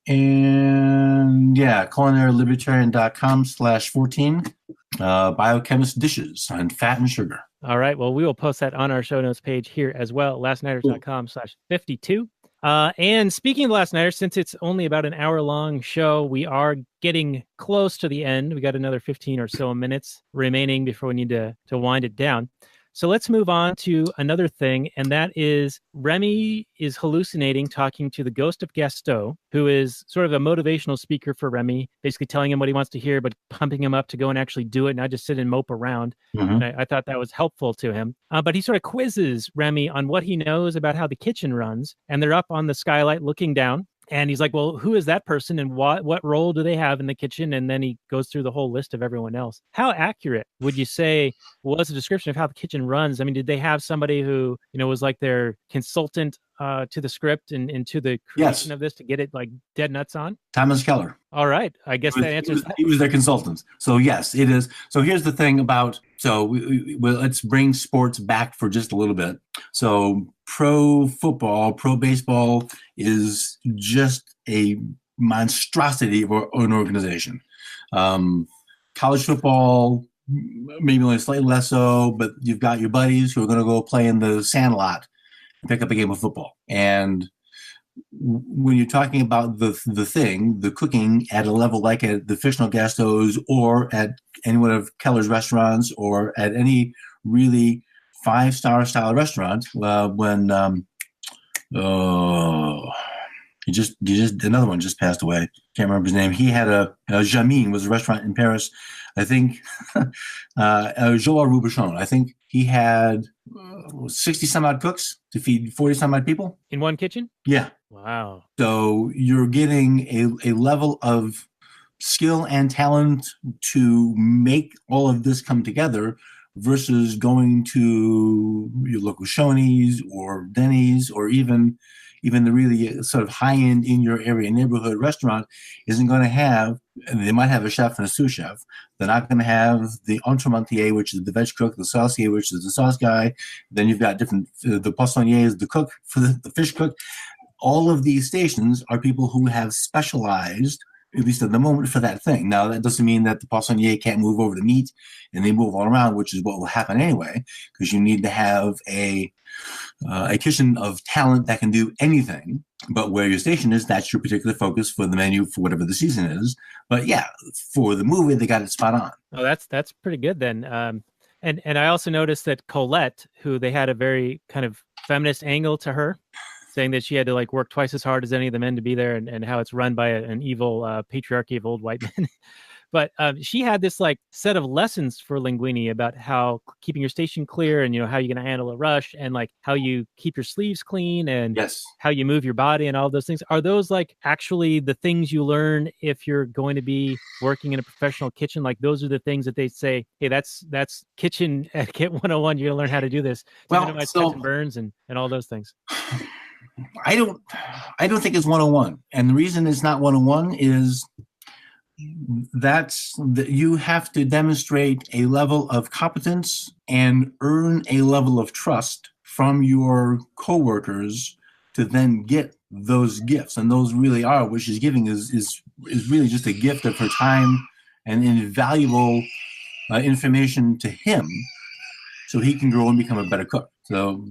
And culinarylibertarian.com/14, biochemist dishes on fat and sugar. All right. Well, we will post that on our show notes page here as well, lastnighters.com/52. And speaking of Last Nighters, since it's only about an hour-long show, we are getting close to the end. We got another 15 or so minutes remaining before we need to wind it down. So let's move on to another thing, and that is Remy is hallucinating talking to the ghost of Gusteau, who is sort of a motivational speaker for Remy, basically telling him what he wants to hear, but pumping him up to go and actually do it, not just sit and mope around. Mm-hmm. And I thought that was helpful to him. But he sort of quizzes Remy on what he knows about how the kitchen runs, and they're up on the skylight looking down. And he's like, well, who is that person and what role do they have in the kitchen? And then he goes through the whole list of everyone else. How accurate would you say was the description of how the kitchen runs? I mean, did they have somebody who, was like their consultant to the script and to the creation of this to get it like dead nuts on? Thomas Keller. All right. I guess that answers that. He was their consultant. So yes, it is. So here's the thing about, let's bring sports back for just a little bit. So pro football, pro baseball is just a monstrosity of an organization. College football, maybe only slightly less so, but you've got your buddies who are going to go play in the sand lot and pick up a game of football. And when you're talking about the cooking at a level like at the fictional Gusteau's or at any one of Keller's restaurants or at any really 5-star style restaurant, another one just passed away. Can't remember his name. He had Jamine was a restaurant in Paris. I think Joël Robuchon. I think he had 60 some odd cooks to feed 40 some odd people in one kitchen. Yeah. Wow. So you're getting a level of skill and talent to make all of this come together versus going to your local Shoney's or Denny's or even, even the really sort of high-end in your area neighborhood restaurant isn't going to have, they might have a chef and a sous chef. They're not going to have the entremetier, which is the veg cook, the saucier, which is the sauce guy. Then you've got different, the poissonnier is the cook for the fish cook. All of these stations are people who have specialized, at least at the moment, for that thing. Now, that doesn't mean that the poissonnier can't move over the meat and they move all around, which is what will happen anyway, because you need to have a kitchen of talent that can do anything. But where your station is, that's your particular focus for the menu for whatever the season is. But yeah, for the movie, they got it spot on. Oh, that's pretty good then. And I also noticed that Colette, who they had a very kind of feminist angle to her, saying that she had to like work twice as hard as any of the men to be there, and how it's run by an evil patriarchy of old white men. But she had this like set of lessons for Linguini about how keeping your station clear, and how you're going to handle a rush, and like how you keep your sleeves clean, and Yes. how you move your body, and all those things. Are those like actually the things you learn if you're going to be working in a professional kitchen? Like those are the things that they say, hey, that's kitchen etiquette 101. You're going to learn how to do this to minimize cuts and burns and all those things. I don't think it's 101. And the reason it's not 101 is you have to demonstrate a level of competence and earn a level of trust from your coworkers to then get those gifts. And those really are, what she's giving is really just a gift of her time and invaluable information to him so he can grow and become a better cook. So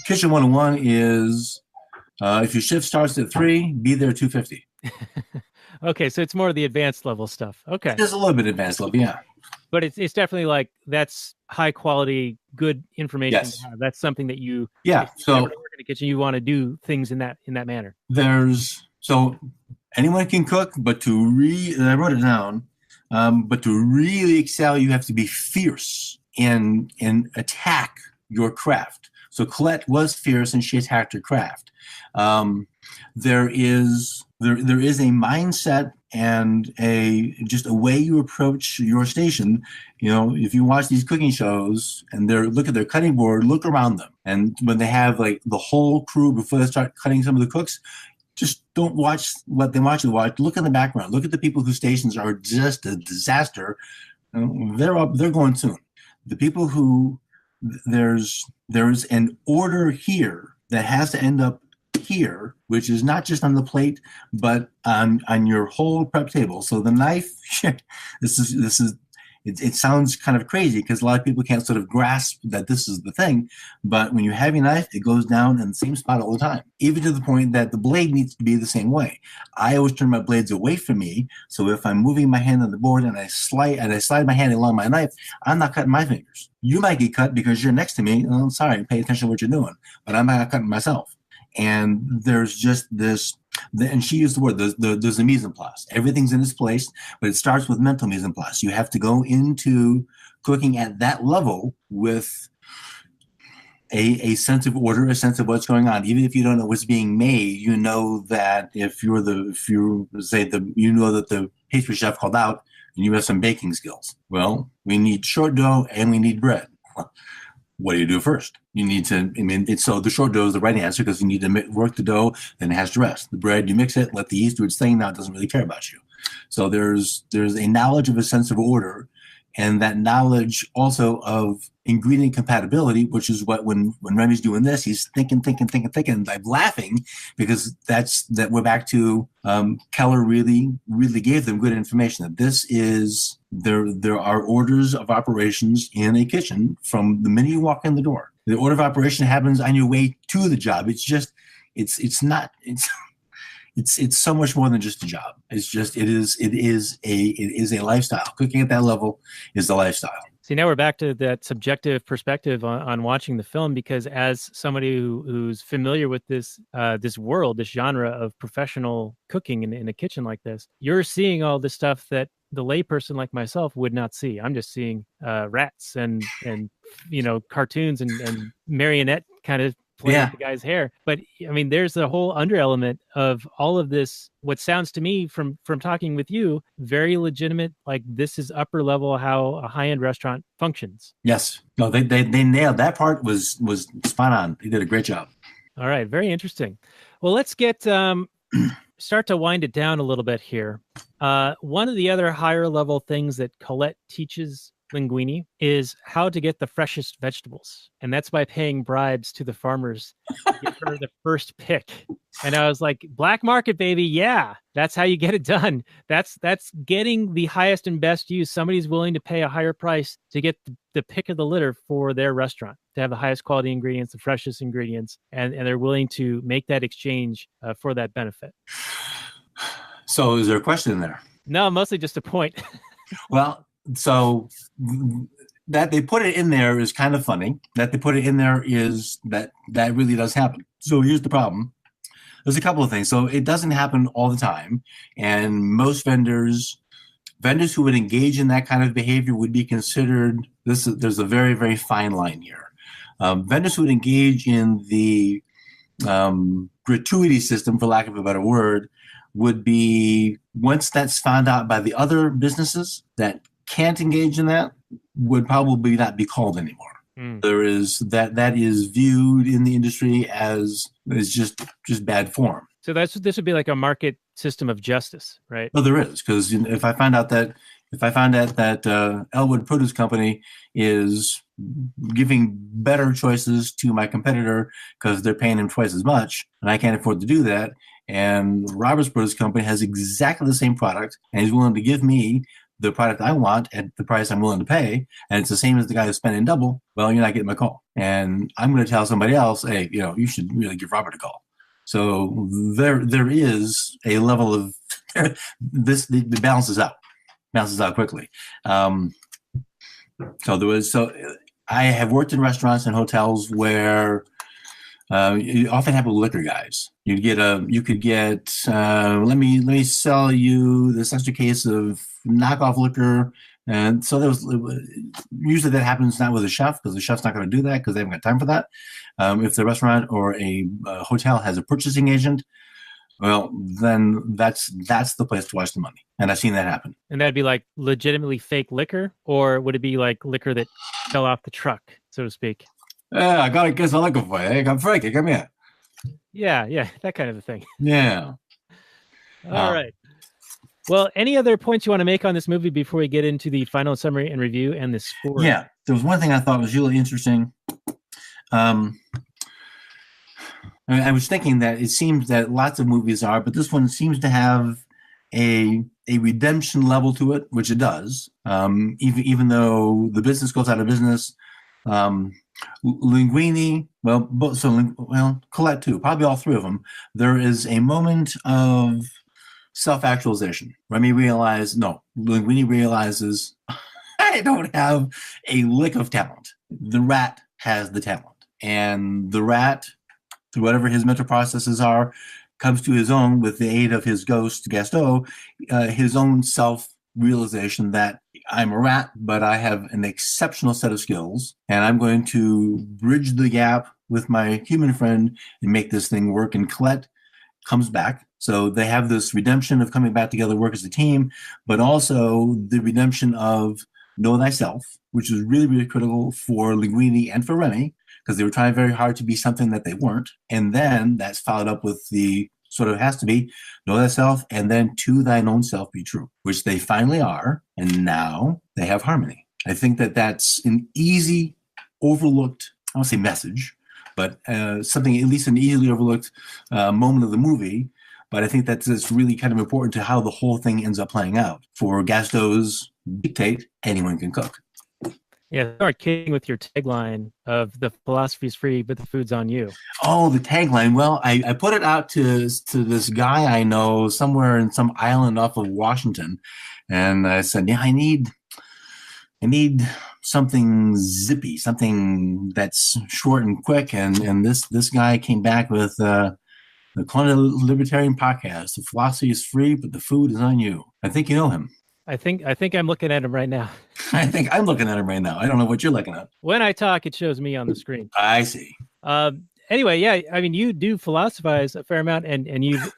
Kitchen 101 is if your shift starts at 3, be there 2:50. Okay, so it's more of the advanced level stuff. Okay. There's a little bit advanced level, yeah. But it's definitely like that's high quality, good information. Yes. To have. That's something that you So work in a kitchen, you want to do things in that manner. So anyone can cook, but I wrote it down. But to really excel, you have to be fierce and attack your craft. So Colette was fierce and she attacked her craft. There is a mindset and just a way you approach your station. If you watch these cooking shows and look at their cutting board, look around them. And when they have like the whole crew before they start cutting some of the cooks, just don't watch what they want you to watch. Look in the background. Look at the people whose stations are just a disaster. They're going soon. The people who there's an order here that has to end up here, which is not just on the plate, but on your whole prep table. So the knife, it sounds kind of crazy because a lot of people can't sort of grasp that this is the thing. But when you have your knife, it goes down in the same spot all the time, even to the point that the blade needs to be the same way. I always turn my blades away from me. So if I'm moving my hand on the board and I slide my hand along my knife, I'm not cutting my fingers. You might get cut because you're next to me. Oh, I'm sorry, pay attention to what you're doing, but I'm not cutting myself. And there's just this, and she used the word, there's a mise en place. Everything's in its place, but it starts with mental mise en place. You have to go into cooking at that level with a sense of order, a sense of what's going on. Even if you don't know what's being made, you know that you know that the pastry chef called out and you have some baking skills. Well, we need short dough and we need bread. What do you do first? You need to, so the short dough is the right answer because you need to work the dough, then it has to rest. The bread, you mix it, let the yeast do its thing. Now it doesn't really care about you. So there's a knowledge of a sense of order, and that knowledge also of ingredient compatibility, which is what when Remy's doing this, he's thinking. And I'm laughing because that we're back to Keller really gave them good information that this is there are orders of operations in a kitchen from the minute you walk in the door. The order of operation happens on your way to the job. It's so much more than just a job. It is a lifestyle. Cooking at that level is the lifestyle. See, now we're back to that subjective perspective on watching the film, because as somebody who's familiar with this world, this genre of professional cooking in a kitchen like this, you're seeing all this stuff that the layperson like myself would not see. I'm just seeing rats and cartoons and marionette kind of playing with the guy's hair. But I mean, there's a whole under element of all of this, what sounds to me from talking with you, very legitimate, like this is upper level how a high-end restaurant functions. Yes. No, they nailed that part. Was spot on. They did a great job. All right, very interesting. Well, let's get start to wind it down a little bit here. One of the other higher level things that Colette teaches Linguini is how to get the freshest vegetables, and that's by paying bribes to the farmers to give her the first pick. And I was like, black market, baby. Yeah, that's how you get it done. That's getting the highest and best use. Somebody's willing to pay a higher price to get the pick of the litter for their restaurant, to have the highest quality ingredients, the freshest ingredients, and they're willing to make that exchange for that benefit. So is there a question there? No, mostly just a point. Well, so that they put it in there is kind of funny. That they put it in there is that really does happen. So here's the problem. There's a couple of things. So it doesn't happen all the time. And most vendors who would engage in that kind of behavior would be considered, there's a very, very fine line here. Vendors who would engage in the gratuity system, for lack of a better word, would be, once that's found out by the other businesses that can't engage in that, would probably not be called anymore. There is that is viewed in the industry as just bad form. So this would be like a market system of justice, right? Well, there is, because if I find out that Elwood Produce Company is giving better choices to my competitor because they're paying him twice as much, and I can't afford to do that, and Robert's Produce Company has exactly the same product and he's willing to give me the product I want at the price I'm willing to pay, and it's the same as the guy who's spending double, well, you're not getting my call. And I'm going to tell somebody else, hey, you should really give Robert a call. So there is a level of this, it balances out quickly. So I have worked in restaurants and hotels where you often have liquor guys. You could get let me sell you this extra case of knockoff liquor, and so usually that happens not with a chef, because the chef's not going to do that because they haven't got time for that. If the restaurant or a hotel has a purchasing agent, well, then that's the place to watch the money, and I've seen that happen. And that'd be like legitimately fake liquor, or would it be like liquor that fell off the truck, so to speak? I got a case of liquor for you. Hey, come Frankie, come here. Yeah, that kind of a thing. Yeah. All right. Well, any other points you want to make on this movie before we get into the final summary and review and the score? Yeah, there was one thing I thought was really interesting. I was thinking that it seems that lots of movies are, but this one seems to have a redemption level to it, which it does. Even though the business goes out of business, Linguini, Colette too, probably all three of them. There is a moment of self-actualization. Linguini realizes, I don't have a lick of talent. The rat has the talent. And the rat, through whatever his mental processes are, comes to his own, with the aid of his ghost, Gusteau, his own self-realization that I'm a rat, but I have an exceptional set of skills, and I'm going to bridge the gap with my human friend and make this thing work. And Colette comes back. So they have this redemption of coming back together, work as a team, but also the redemption of know thyself, which is really, really critical for Linguini and for Remy, because they were trying very hard to be something that they weren't. And then that's followed up with the sort of has to be know thyself, and then to thine own self be true, which they finally are. And now they have harmony. I think that that's an easy overlooked, I won't say message, but something, at least an easily overlooked moment of the movie. But I think that's really kind of important to how the whole thing ends up playing out. For Gusteau's dictate, anyone can cook. Yeah, start kidding with your tagline of the philosophy's free, but the food's on you. Oh, the tagline. Well, I put it out to this guy I know somewhere in some island off of Washington. And I said, yeah, I need something zippy, something that's short and quick. And this guy came back with the Colonial Libertarian Podcast. The philosophy is free, but the food is on you. I think you know him. I think I'm looking at him right now. I think I'm looking at him right now. I don't know what you're looking at. When I talk, it shows me on the screen. I see. Anyway, yeah, I mean, you do philosophize a fair amount, and you've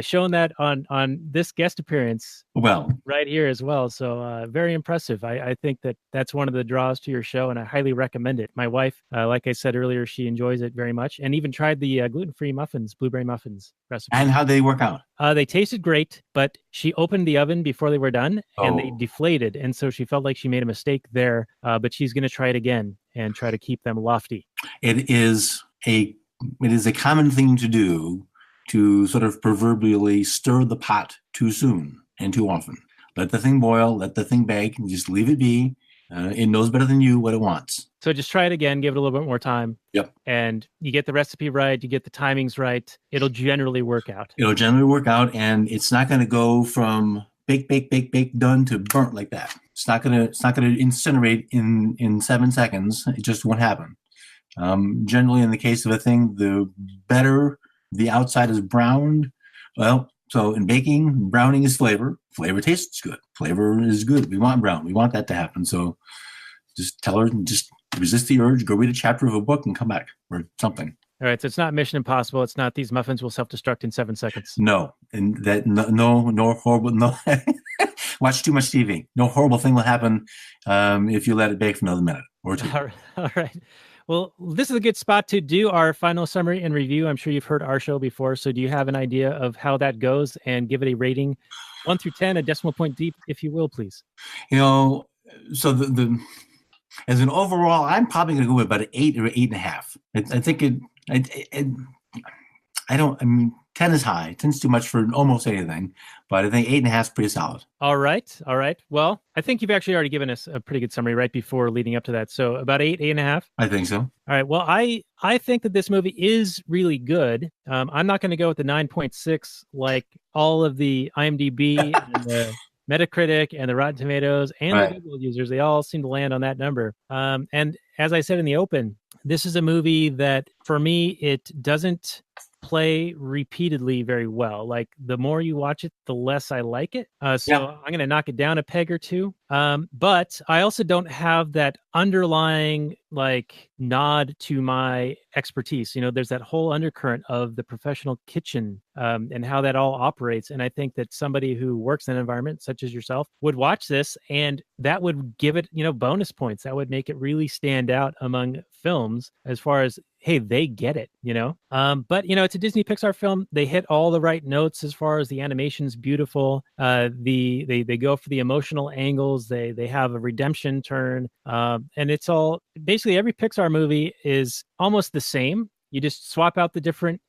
shown that on this guest appearance Well, right here as well. So very impressive. I think that's one of the draws to your show, and I highly recommend it. My wife, like I said earlier, she enjoys it very much, and even tried the gluten-free muffins, blueberry muffins recipe. and how they work out? They tasted great, but she opened the oven before they were done, and they Oh. deflated, and so she felt like she made a mistake there. But she's going to try it again and try to keep them lofty. It is a common thing to do, to sort of proverbially stir the pot too soon and too often. Let the thing boil, let the thing bake, and just leave it be. It knows better than you what it wants. So just try it again, give it a little bit more time. Yep. And you get the recipe right, you get the timings right, it'll generally work out. It'll generally work out, and it's not going to go from bake, done to burnt like that. It's not going to incinerate in 7 seconds. It just won't happen. Generally, in the case of a thing, the better the outside is browned. Well, so in baking, browning is flavor. Flavor tastes good. Flavor is good. We want brown. We want that to happen. So just tell her, just resist the urge, go read a chapter of a book and come back or something. All right. So it's not Mission Impossible. It's not these muffins will self-destruct in 7 seconds. No. And that no horrible, no. Watch too much TV. No horrible thing will happen if you let it bake for another minute or two. All right. Well, this is a good spot to do our final summary and review. I'm sure you've heard our show before. So do you have an idea of how that goes, and give it a rating 1 through 10, a decimal point deep, if you will, please? So the as an overall, I'm probably going to go with about an 8 or 8.5. I think I mean, 10 is high. 10 is too much for almost anything, but I think 8.5 is pretty solid. All right. Well, I think you've actually already given us a pretty good summary right before leading up to that. So about 8.5. I think so. All right. Well, I think that this movie is really good. I'm not going to go with the 9.6 like all of the IMDb and the Metacritic and the Rotten Tomatoes and the Google users. They all seem to land on that number. And as I said in the open, this is a movie that for me, it doesn't play repeatedly very well. Like the more you watch it, the less I like it. I'm going to knock it down a peg or two. But I also don't have that underlying like nod to my expertise. There's that whole undercurrent of the professional kitchen and how that all operates. And I think that somebody who works in an environment such as yourself would watch this, and that would give it, bonus points. That would make it really stand out among films as far as, hey, they get it, but it's a Disney Pixar film. They hit all the right notes as far as the animation's beautiful. They go for the emotional angles. They have a redemption turn. And it's all basically every Pixar movie is almost the same. You just swap out the different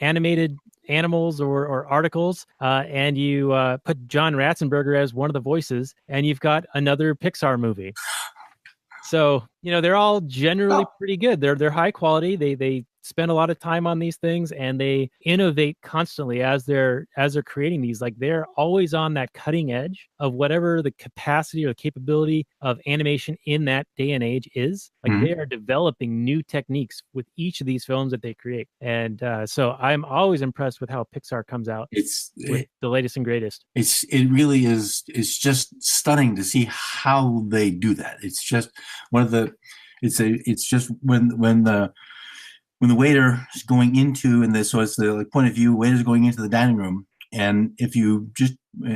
animated animals or articles, and you put John Ratzenberger as one of the voices, and you've got another Pixar movie. So, they're all generally pretty good. They're high quality. They spend a lot of time on these things, and they innovate constantly as they're creating these. Like they're always on that cutting edge of whatever the capacity or the capability of animation in that day and age is. Like they are developing new techniques with each of these films that they create. And so I'm always impressed with how Pixar comes out with the latest and greatest. It really is. It's just stunning to see how they do that. It's just it's just when the waiter is going into, so it's the point of view, waiter's going into the dining room, and if you just,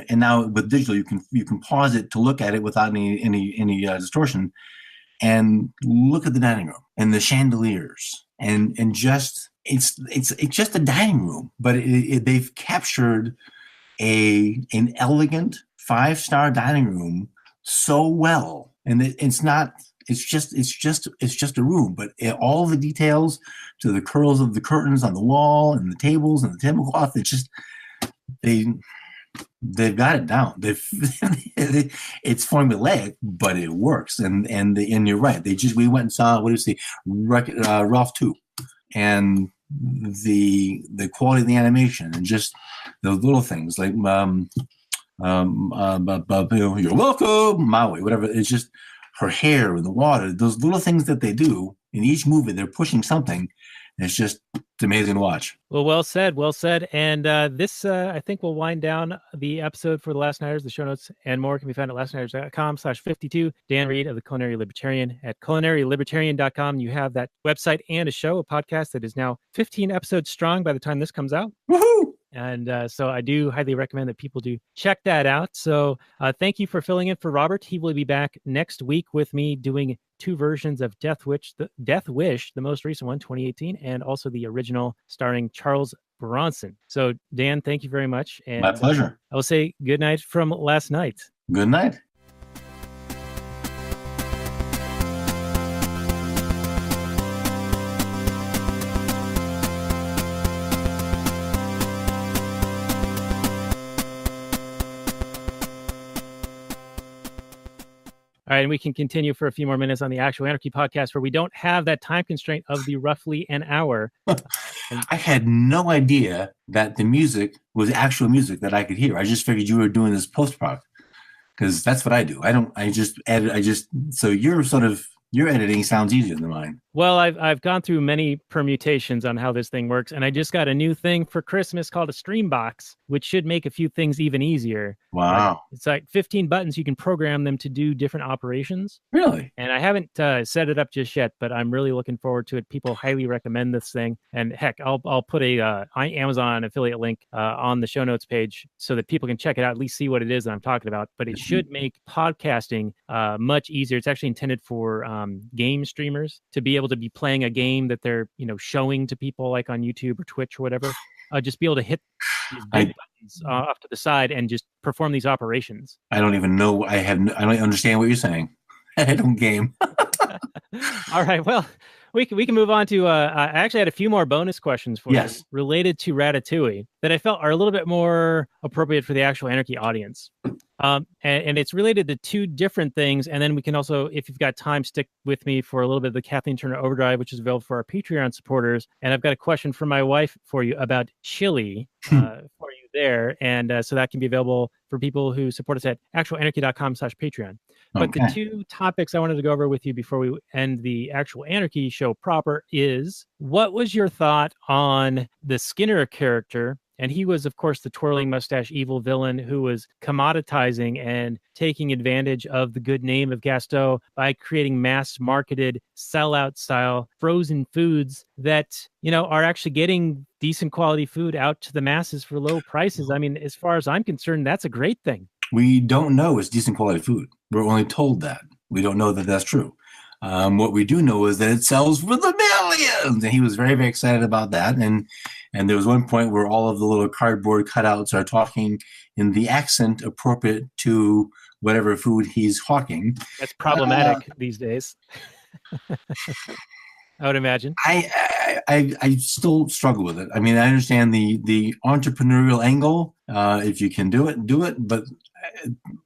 and now with digital, you can pause it to look at it without any distortion, and look at the dining room and the chandeliers, and just it's just a dining room, but they've captured an elegant 5-star dining room so well, and it's not. It's just a room, but all the details to the curls of the curtains on the wall and the tables and the tablecloth, it's just they've got it down. It's formulaic, but it works. And you're right. We went and saw, what do you see, Ralph 2, and the quality of the animation and just those little things like you're welcome, Maui, whatever. It's just her hair in the water, those little things that they do in each movie, they're pushing something. It's just amazing to watch. Well said. And this, I think, will wind down the episode for The Last Nighters. The show notes and more can be found at lastnighters.com/52. Dan Reed of the Culinary Libertarian at culinarylibertarian.com. You have that website and a podcast that is now 15 episodes strong by the time this comes out. Woohoo! And so I do highly recommend that people do check that out. So thank you for filling in for Robert. He will be back next week with me doing 2 versions of Death Wish, the most recent one, 2018, and also the original starring Charles Bronson. So Dan, thank you very much. And My pleasure. I will say good night from last night. Good night. All right, and we can continue for a few more minutes on the Actual Anarchy podcast where we don't have that time constraint of the roughly an hour. I had no idea that the music was actual music that I could hear. I just figured you were doing this post-proc because that's what I do. I just edit. So your editing sounds easier than mine. Well, I've gone through many permutations on how this thing works, and I just got a new thing for Christmas called a Streambox, which should make a few things even easier. Wow. It's like 15 buttons. You can program them to do different operations. Really? And I haven't set it up just yet, but I'm really looking forward to it. People highly recommend this thing. And heck, I'll put a Amazon affiliate link on the show notes page so that people can check it out, at least see what it is that I'm talking about. But it should make podcasting much easier. It's actually intended for game streamers to be able to be playing a game that they're showing to people like on YouTube or Twitch or whatever. Just be able to hit these big buttons off to the side and just perform these operations. I don't even know. I don't understand what you're saying. I don't game. All right. Well, we can move on to. I actually had a few more bonus questions for you related to Ratatouille that I felt are a little bit more appropriate for the Actual Anarchy audience. And it's related to 2 different things. And then we can also, if you've got time, stick with me for a little bit of the Kathleen Turner Overdrive, which is available for our Patreon supporters. And I've got a question from my wife for you about chili for you there. And so that can be available for people who support us at actualanarchy.com/Patreon. But the 2 topics I wanted to go over with you before we end the Actual Anarchy show proper is, what was your thought on the Skinner character? And he was, of course, the twirling mustache evil villain who was commoditizing and taking advantage of the good name of Gusteau by creating mass-marketed, sellout-style frozen foods that, are actually getting decent quality food out to the masses for low prices. I mean, as far as I'm concerned, that's a great thing. We don't know it's decent quality food. We're only told that. We don't know that that's true. What we do know is that it sells for the millions. And he was very, very excited about that. And there was one point where all of the little cardboard cutouts are talking in the accent appropriate to whatever food he's hawking. That's problematic these days. I would imagine. I still struggle with it. I mean, I understand the entrepreneurial angle. If you can do it. But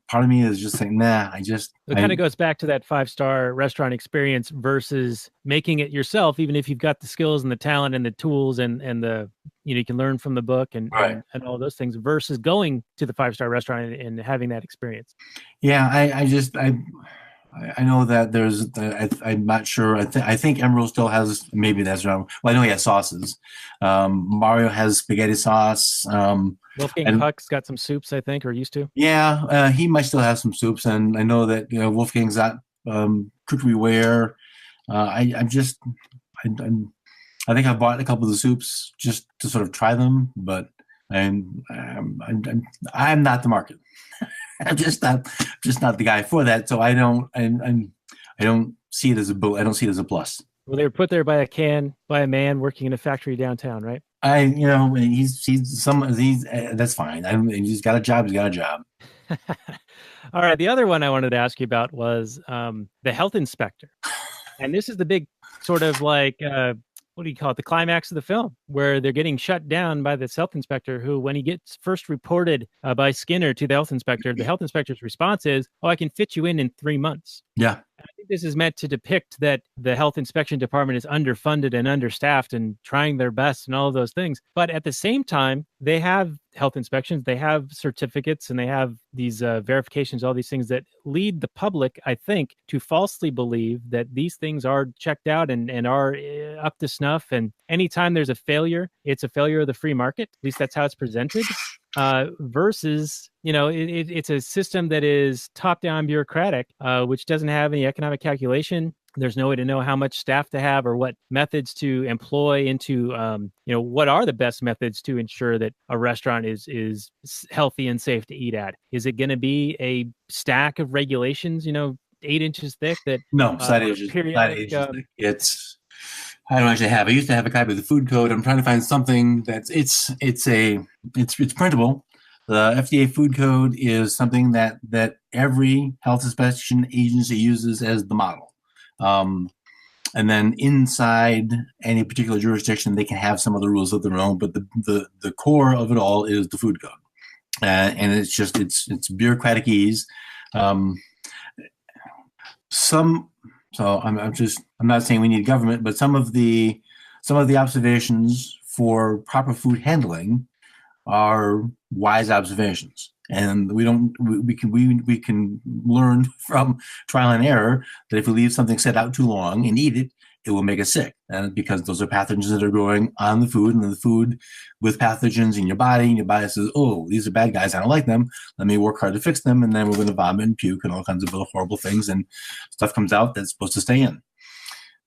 part of me is just saying, nah. It kind of goes back to that 5-star restaurant experience versus making it yourself, even if you've got the skills and the talent and the tools and the you can learn from the book and all those things versus going to the 5-star restaurant and having that experience. Yeah, I know that there's. I'm not sure. I think Emerald still has. Maybe that's wrong. Well, I know he has sauces. Mario has spaghetti sauce. Wolfgang Puck's got some soups, I think, or used to. Yeah, he might still have some soups, and I know that Wolfgang's got cookware. I think I bought a couple of the soups just to sort of try them, but I'm not the market. I'm just not the guy for that. So I don't see it as I don't see it as a plus. Well, they were put there by a man working in a factory downtown, right? That's fine. He's got a job. He's got a job. All right. The other one I wanted to ask you about was the health inspector. And this is the big sort of like, what do you call it? The climax of the film, where they're getting shut down by this health inspector who, when he gets first reported by Skinner to the health inspector's response is, "Oh, I can fit you in 3 months." Yeah. I think this is meant to depict that the health inspection department is underfunded and understaffed and trying their best and all of those things. But at the same time, they have health inspections, they have certificates, and they have these verifications, all these things that lead the public, I think, to falsely believe that these things are checked out and are up to snuff. And anytime there's a failure, it's a failure of the free market. At least that's how it's presented. Versus, it's a system that is top-down bureaucratic, which doesn't have any economic calculation. There's no way to know how much staff to have or what methods to employ into, what are the best methods to ensure that a restaurant is healthy and safe to eat at? Is it going to be a stack of regulations, 8 inches thick that No, side edges. periodic? It's I don't actually have. I used to have a copy of the food code. I'm trying to find something that's it's printable. The FDA food code is something that every health inspection agency uses as the model. And then inside any particular jurisdiction, they can have some other rules of their own. But the core of it all is the food code, and it's bureaucratic ease. I'm not saying we need government, but some of the observations for proper food handling are wise observations, and we can learn from trial and error that if we leave something set out too long and eat it, it will make us sick, and because those are pathogens that are growing on the food, and the food with pathogens in your body, and your body says, oh, these are bad guys, I don't like them, let me work hard to fix them, and then we're going to vomit and puke and all kinds of other horrible things, and stuff comes out that's supposed to stay in.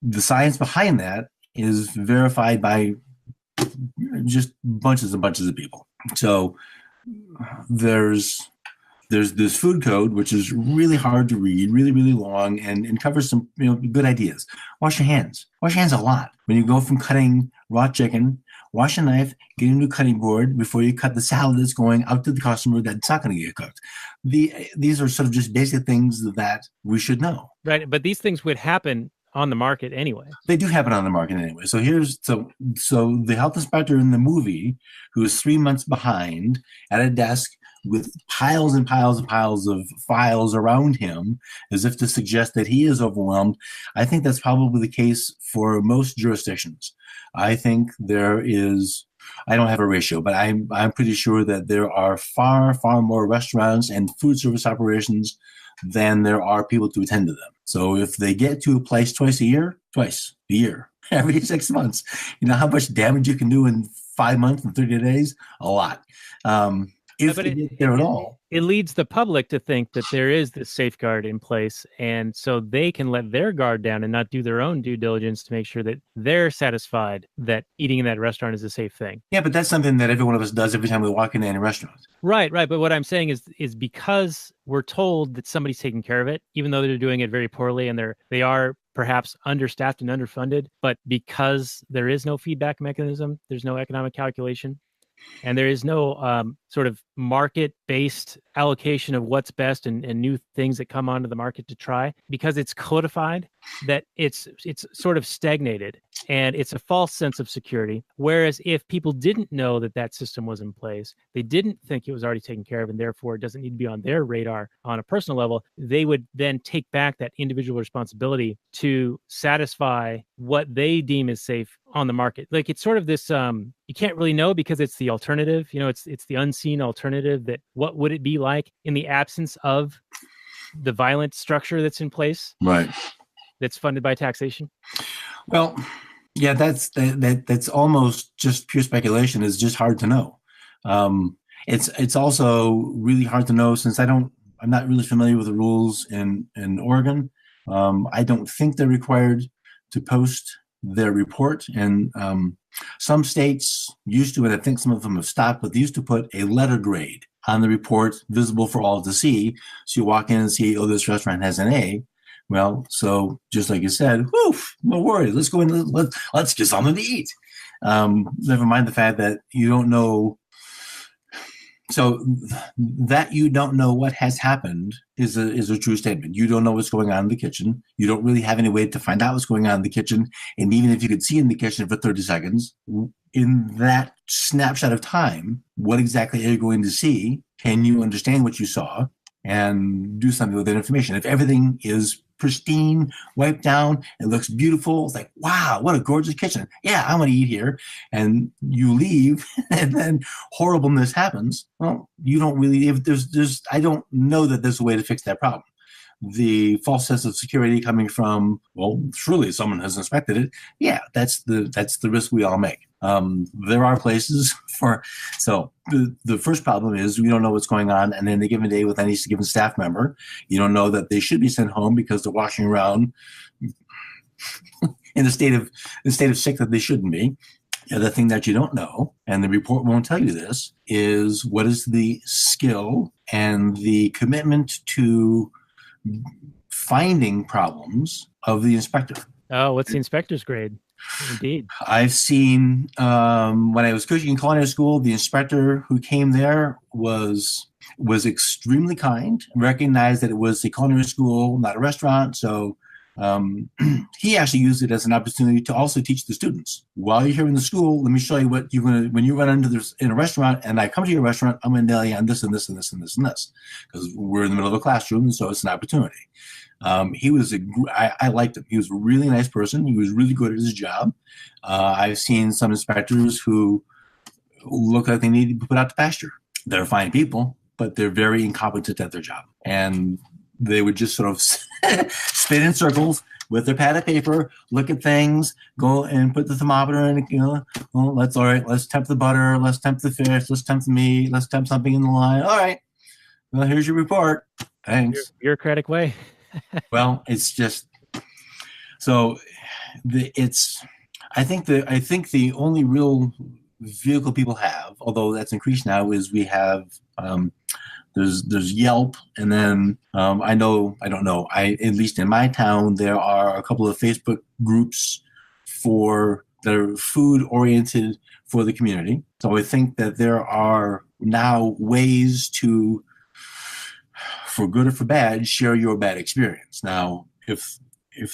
The science behind that is verified by just bunches and bunches of people. So there's this food code, which is really hard to read, really, really long, and covers some good ideas. Wash your hands. Wash your hands a lot. When you go from cutting raw chicken, wash a knife, get a new cutting board before you cut the salad that's going out to the customer that's not going to get cooked. These are sort of just basic things that we should know. Right, but these things would happen on the market anyway. They do happen on the market anyway. So so the health inspector in the movie, who is 3 months behind at a desk with piles and piles and piles of files around him, as if to suggest that he is overwhelmed. I think that's probably the case for most jurisdictions. I think there is, I don't have a ratio, but I'm pretty sure that there are far, far more restaurants and food service operations than there are people to attend to them. So if they get to a place twice a year, every 6 months, you know how much damage you can do in 5 months and 30 days? A lot. If they get there at all. It leads the public to think that there is this safeguard in place, and so they can let their guard down and not do their own due diligence to make sure that they're satisfied that eating in that restaurant is a safe thing. Yeah, but that's something that every one of us does every time we walk into any restaurant. Right. But what I'm saying is because we're told that somebody's taking care of it, even though they're doing it very poorly and they are perhaps understaffed and underfunded, but because there is no feedback mechanism, there's no economic calculation, and there is no sort of market-based allocation of what's best and new things that come onto the market to try, because it's codified, that it's sort of stagnated, and it's a false sense of security. Whereas if people didn't know that system was in place, they didn't think it was already taken care of, and therefore it doesn't need to be on their radar on a personal level, they would then take back that individual responsibility to satisfy what they deem as safe on the market. Like, it's sort of this, you can't really know because it's the alternative, it's the unseen alternative, that what would it be like in the absence of the violent structure that's in place, right, that's funded by taxation? Well, yeah, that's almost just pure speculation. It's just hard to know. It's also really hard to know, since I'm not really familiar with the rules in Oregon. I don't think they're required to post their report, and some states used to, and I think some of them have stopped, but they used to put a letter grade on the report, visible for all to see. So you walk in and see, oh, this restaurant has an A. Well, so just like you said, no worries, let's go in, let's get something to eat. Never mind the fact that you don't know. So that you don't know what has happened is a true statement. You don't know what's going on in the kitchen. You don't really have any way to find out what's going on in the kitchen. And even if you could see in the kitchen for 30 seconds, in that snapshot of time, what exactly are you going to see? Can you understand what you saw and do something with that information? If everything is pristine, wiped down, it looks beautiful, it's like, wow, what a gorgeous kitchen. Yeah, I want to eat here. And you leave, and then horribleness happens. Well, you don't really, if there's I don't know that there's a way to fix that problem. The false sense of security coming from, well, surely someone has inspected it. Yeah, that's the risk we all make. There are places so the first problem is we don't know what's going on, and in a given day with any given staff member, you don't know that they should be sent home because they're washing around in the state of sick that they shouldn't be. The other thing that you don't know, and the report won't tell you this, is what is the skill and the commitment to finding problems of the inspector. Oh, what's the inspector's grade? Indeed. I've seen, when I was coaching in culinary school, the inspector who came there was extremely kind, recognized that it was a culinary school, not a restaurant. So he actually used it as an opportunity to also teach the students. While you're here in the school, let me show you what you're going to, when you run into this in a restaurant and I come to your restaurant, I'm going to nail you on this and this and this and this and this, because we're in the middle of a classroom, and so it's an opportunity. I liked him. He was a really nice person. He was really good at his job. I've seen some inspectors who look like they need to be put out to pasture. They're fine people, but they're very incompetent at their job. And they would just sort of spin in circles with their pad of paper, look at things, go and put the thermometer in, well, that's all right. Let's temp the butter. Let's temp the fish. Let's temp the meat. Let's temp something in the line. All right. Well, here's your report. Thanks. Bureaucratic way. Well, it's just so I think the only real vehicle people have, although that's increased now, is we have there's Yelp, and then at least in my town there are a couple of Facebook groups that are food oriented for the community. So I think that there are now ways to, for good or for bad, share your bad experience. Now, if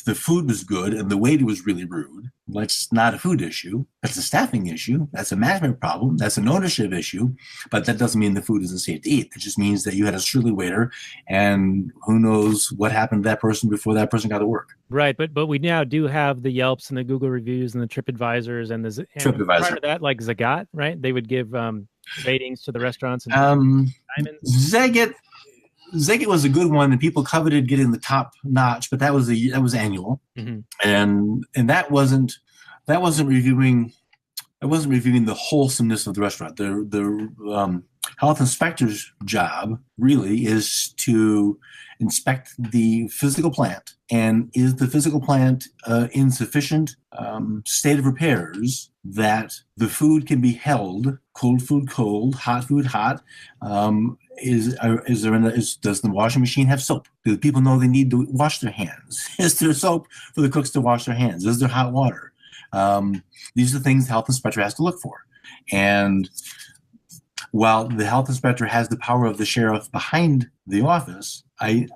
the food was good and the waiter was really rude, that's not a food issue. That's a staffing issue. That's a management problem. That's an ownership issue. But that doesn't mean the food isn't safe to eat. It just means that you had a surly waiter, and who knows what happened to that person before that person got to work. Right, but we now do have the Yelps and the Google reviews and the TripAdvisors and TripAdvisor. Prior to that, like Zagat, right? They would give ratings to the restaurants. And diamonds. Zagat was a good one, and people coveted getting the top notch, but that was annual, mm-hmm. and that wasn't reviewing the wholesomeness of the restaurant. The health inspector's job really is to inspect the physical plant, and is the physical plant in sufficient state of repairs that the food can be held, cold food cold, hot food hot. Does the washing machine have soap? Do people know they need to wash their hands? Is there soap for the cooks to wash their hands? Is there hot water? These are things the health inspector has to look for. And while the health inspector has the power of the sheriff behind the office, I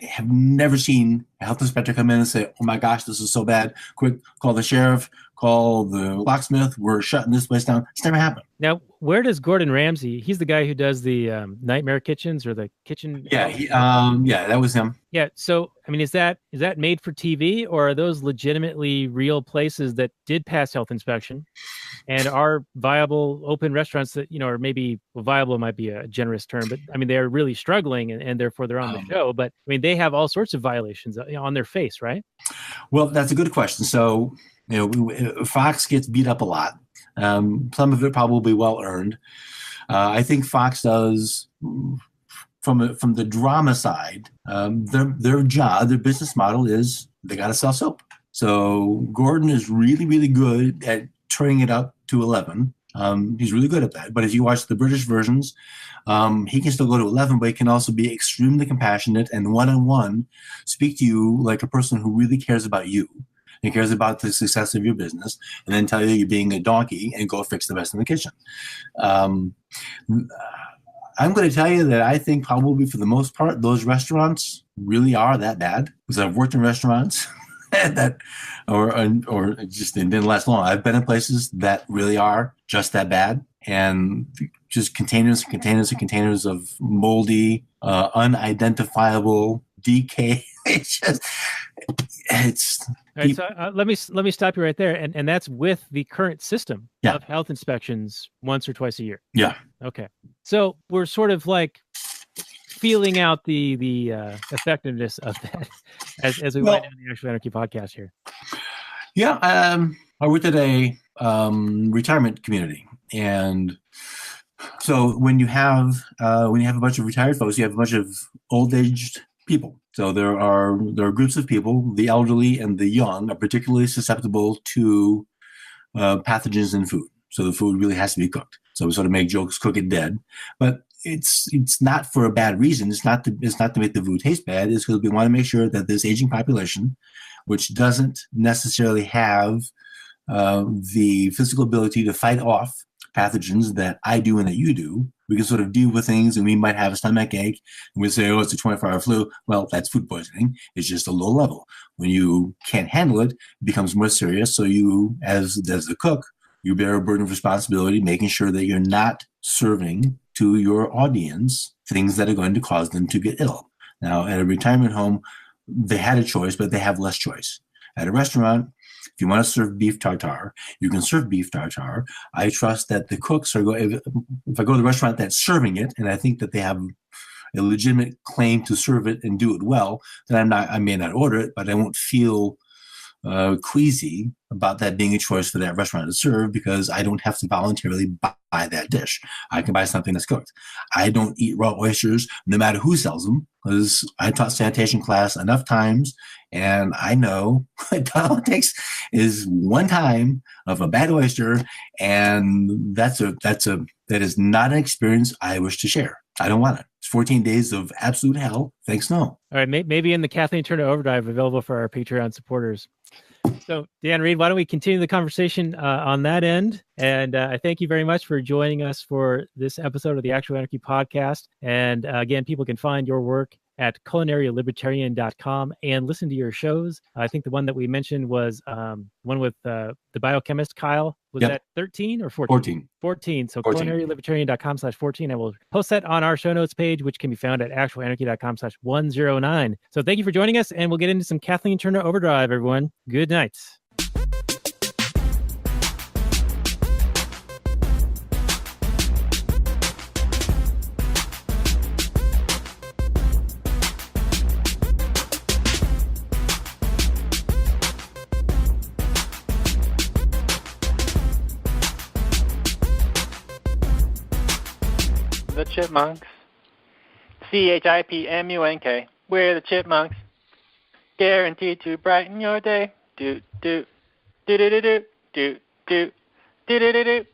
have never seen a health inspector come in and say, "Oh my gosh, this is so bad! Quick, call the sheriff, call the locksmith. We're shutting this place down." It's never happened. Now, where does Gordon Ramsay? He's the guy who does the Nightmare Kitchens or the kitchen. Yeah, that was him. Yeah. So, I mean, is that made for TV, or are those legitimately real places that did pass health inspection and are viable, open restaurants that, or maybe viable might be a generous term, but I mean, they're really struggling and therefore they're on the show. But I mean, they have all sorts of violations on their face, right? Well, that's a good question. So, Fox gets beat up a lot. Some of it probably well earned. I think Fox does, from the drama side, their job, their business model is they got to sell soap. So Gordon is really, really good at turning it up to 11. He's really good at that. But if you watch the British versions, he can still go to 11, but he can also be extremely compassionate and one-on-one speak to you like a person who really cares about you. He cares about the success of your business, and then tell you you're being a donkey and go fix the rest in the kitchen. I'm going to tell you that I think probably for the most part, those restaurants really are that bad, because I've worked in restaurants that, or just it didn't last long. I've been in places that really are just that bad, and just containers and containers and containers of moldy, unidentifiable decay. All right, so let me stop you right there, and that's with the current system of health inspections once or twice a year. Yeah. Okay. So we're sort of like feeling out the effectiveness of that as we wind down the Actual Anarchy podcast here. Yeah, I worked at a retirement community, and so when you have a bunch of retired folks, you have a bunch of old-aged people. So there are groups of people, the elderly and the young are particularly susceptible to pathogens in food. So the food really has to be cooked. So we sort of make jokes, cook it dead, but it's not for a bad reason. It's not to make the food taste bad. It's because we want to make sure that this aging population, which doesn't necessarily have the physical ability to fight off pathogens that I do and that you do, we can sort of deal with things, and we might have a stomach ache, and we say, oh, it's a 24-hour flu. Well, that's food poisoning. It's just a low level. When you can't handle it, it becomes more serious. So you, as the cook, you bear a burden of responsibility, making sure that you're not serving to your audience things that are going to cause them to get ill. Now, at a retirement home, they had a choice, but they have less choice. At a restaurant, if you want to serve beef tartare, you can serve beef tartare. I trust that the cooks are going. If I go to the restaurant that's serving it, and I think that they have a legitimate claim to serve it and do it well, then I may not order it, but I won't feel queasy about that being a choice for that restaurant to serve, because I don't have to voluntarily buy that dish. I can buy something that's cooked. I don't eat raw oysters no matter who sells them, because I taught sanitation class enough times, and I know all it takes is one time of a bad oyster, and that is not an experience I wish to share. I don't want it. It's 14 days of absolute hell. Thanks, no. All right, maybe in the Kathleen Turner Overdrive available for our Patreon supporters. So, Dan Reed, why don't we continue the conversation on that end? And I thank you very much for joining us for this episode of the Actual Anarchy podcast. And again, people can find your work at culinarialibertarian.com and listen to your shows. I think the one that we mentioned was one with the biochemist Kyle. Was that 13 or 14? 14. So 14. culinarialibertarian.com/14. I will post that on our show notes page, which can be found at actualanarchy.com/109. So thank you for joining us, and we'll get into some Kathleen Turner Overdrive, everyone. Good night. The Chipmunks. CHIPMUNK. We're the Chipmunks. Guaranteed to brighten your day. Do do do do do do do do do do do.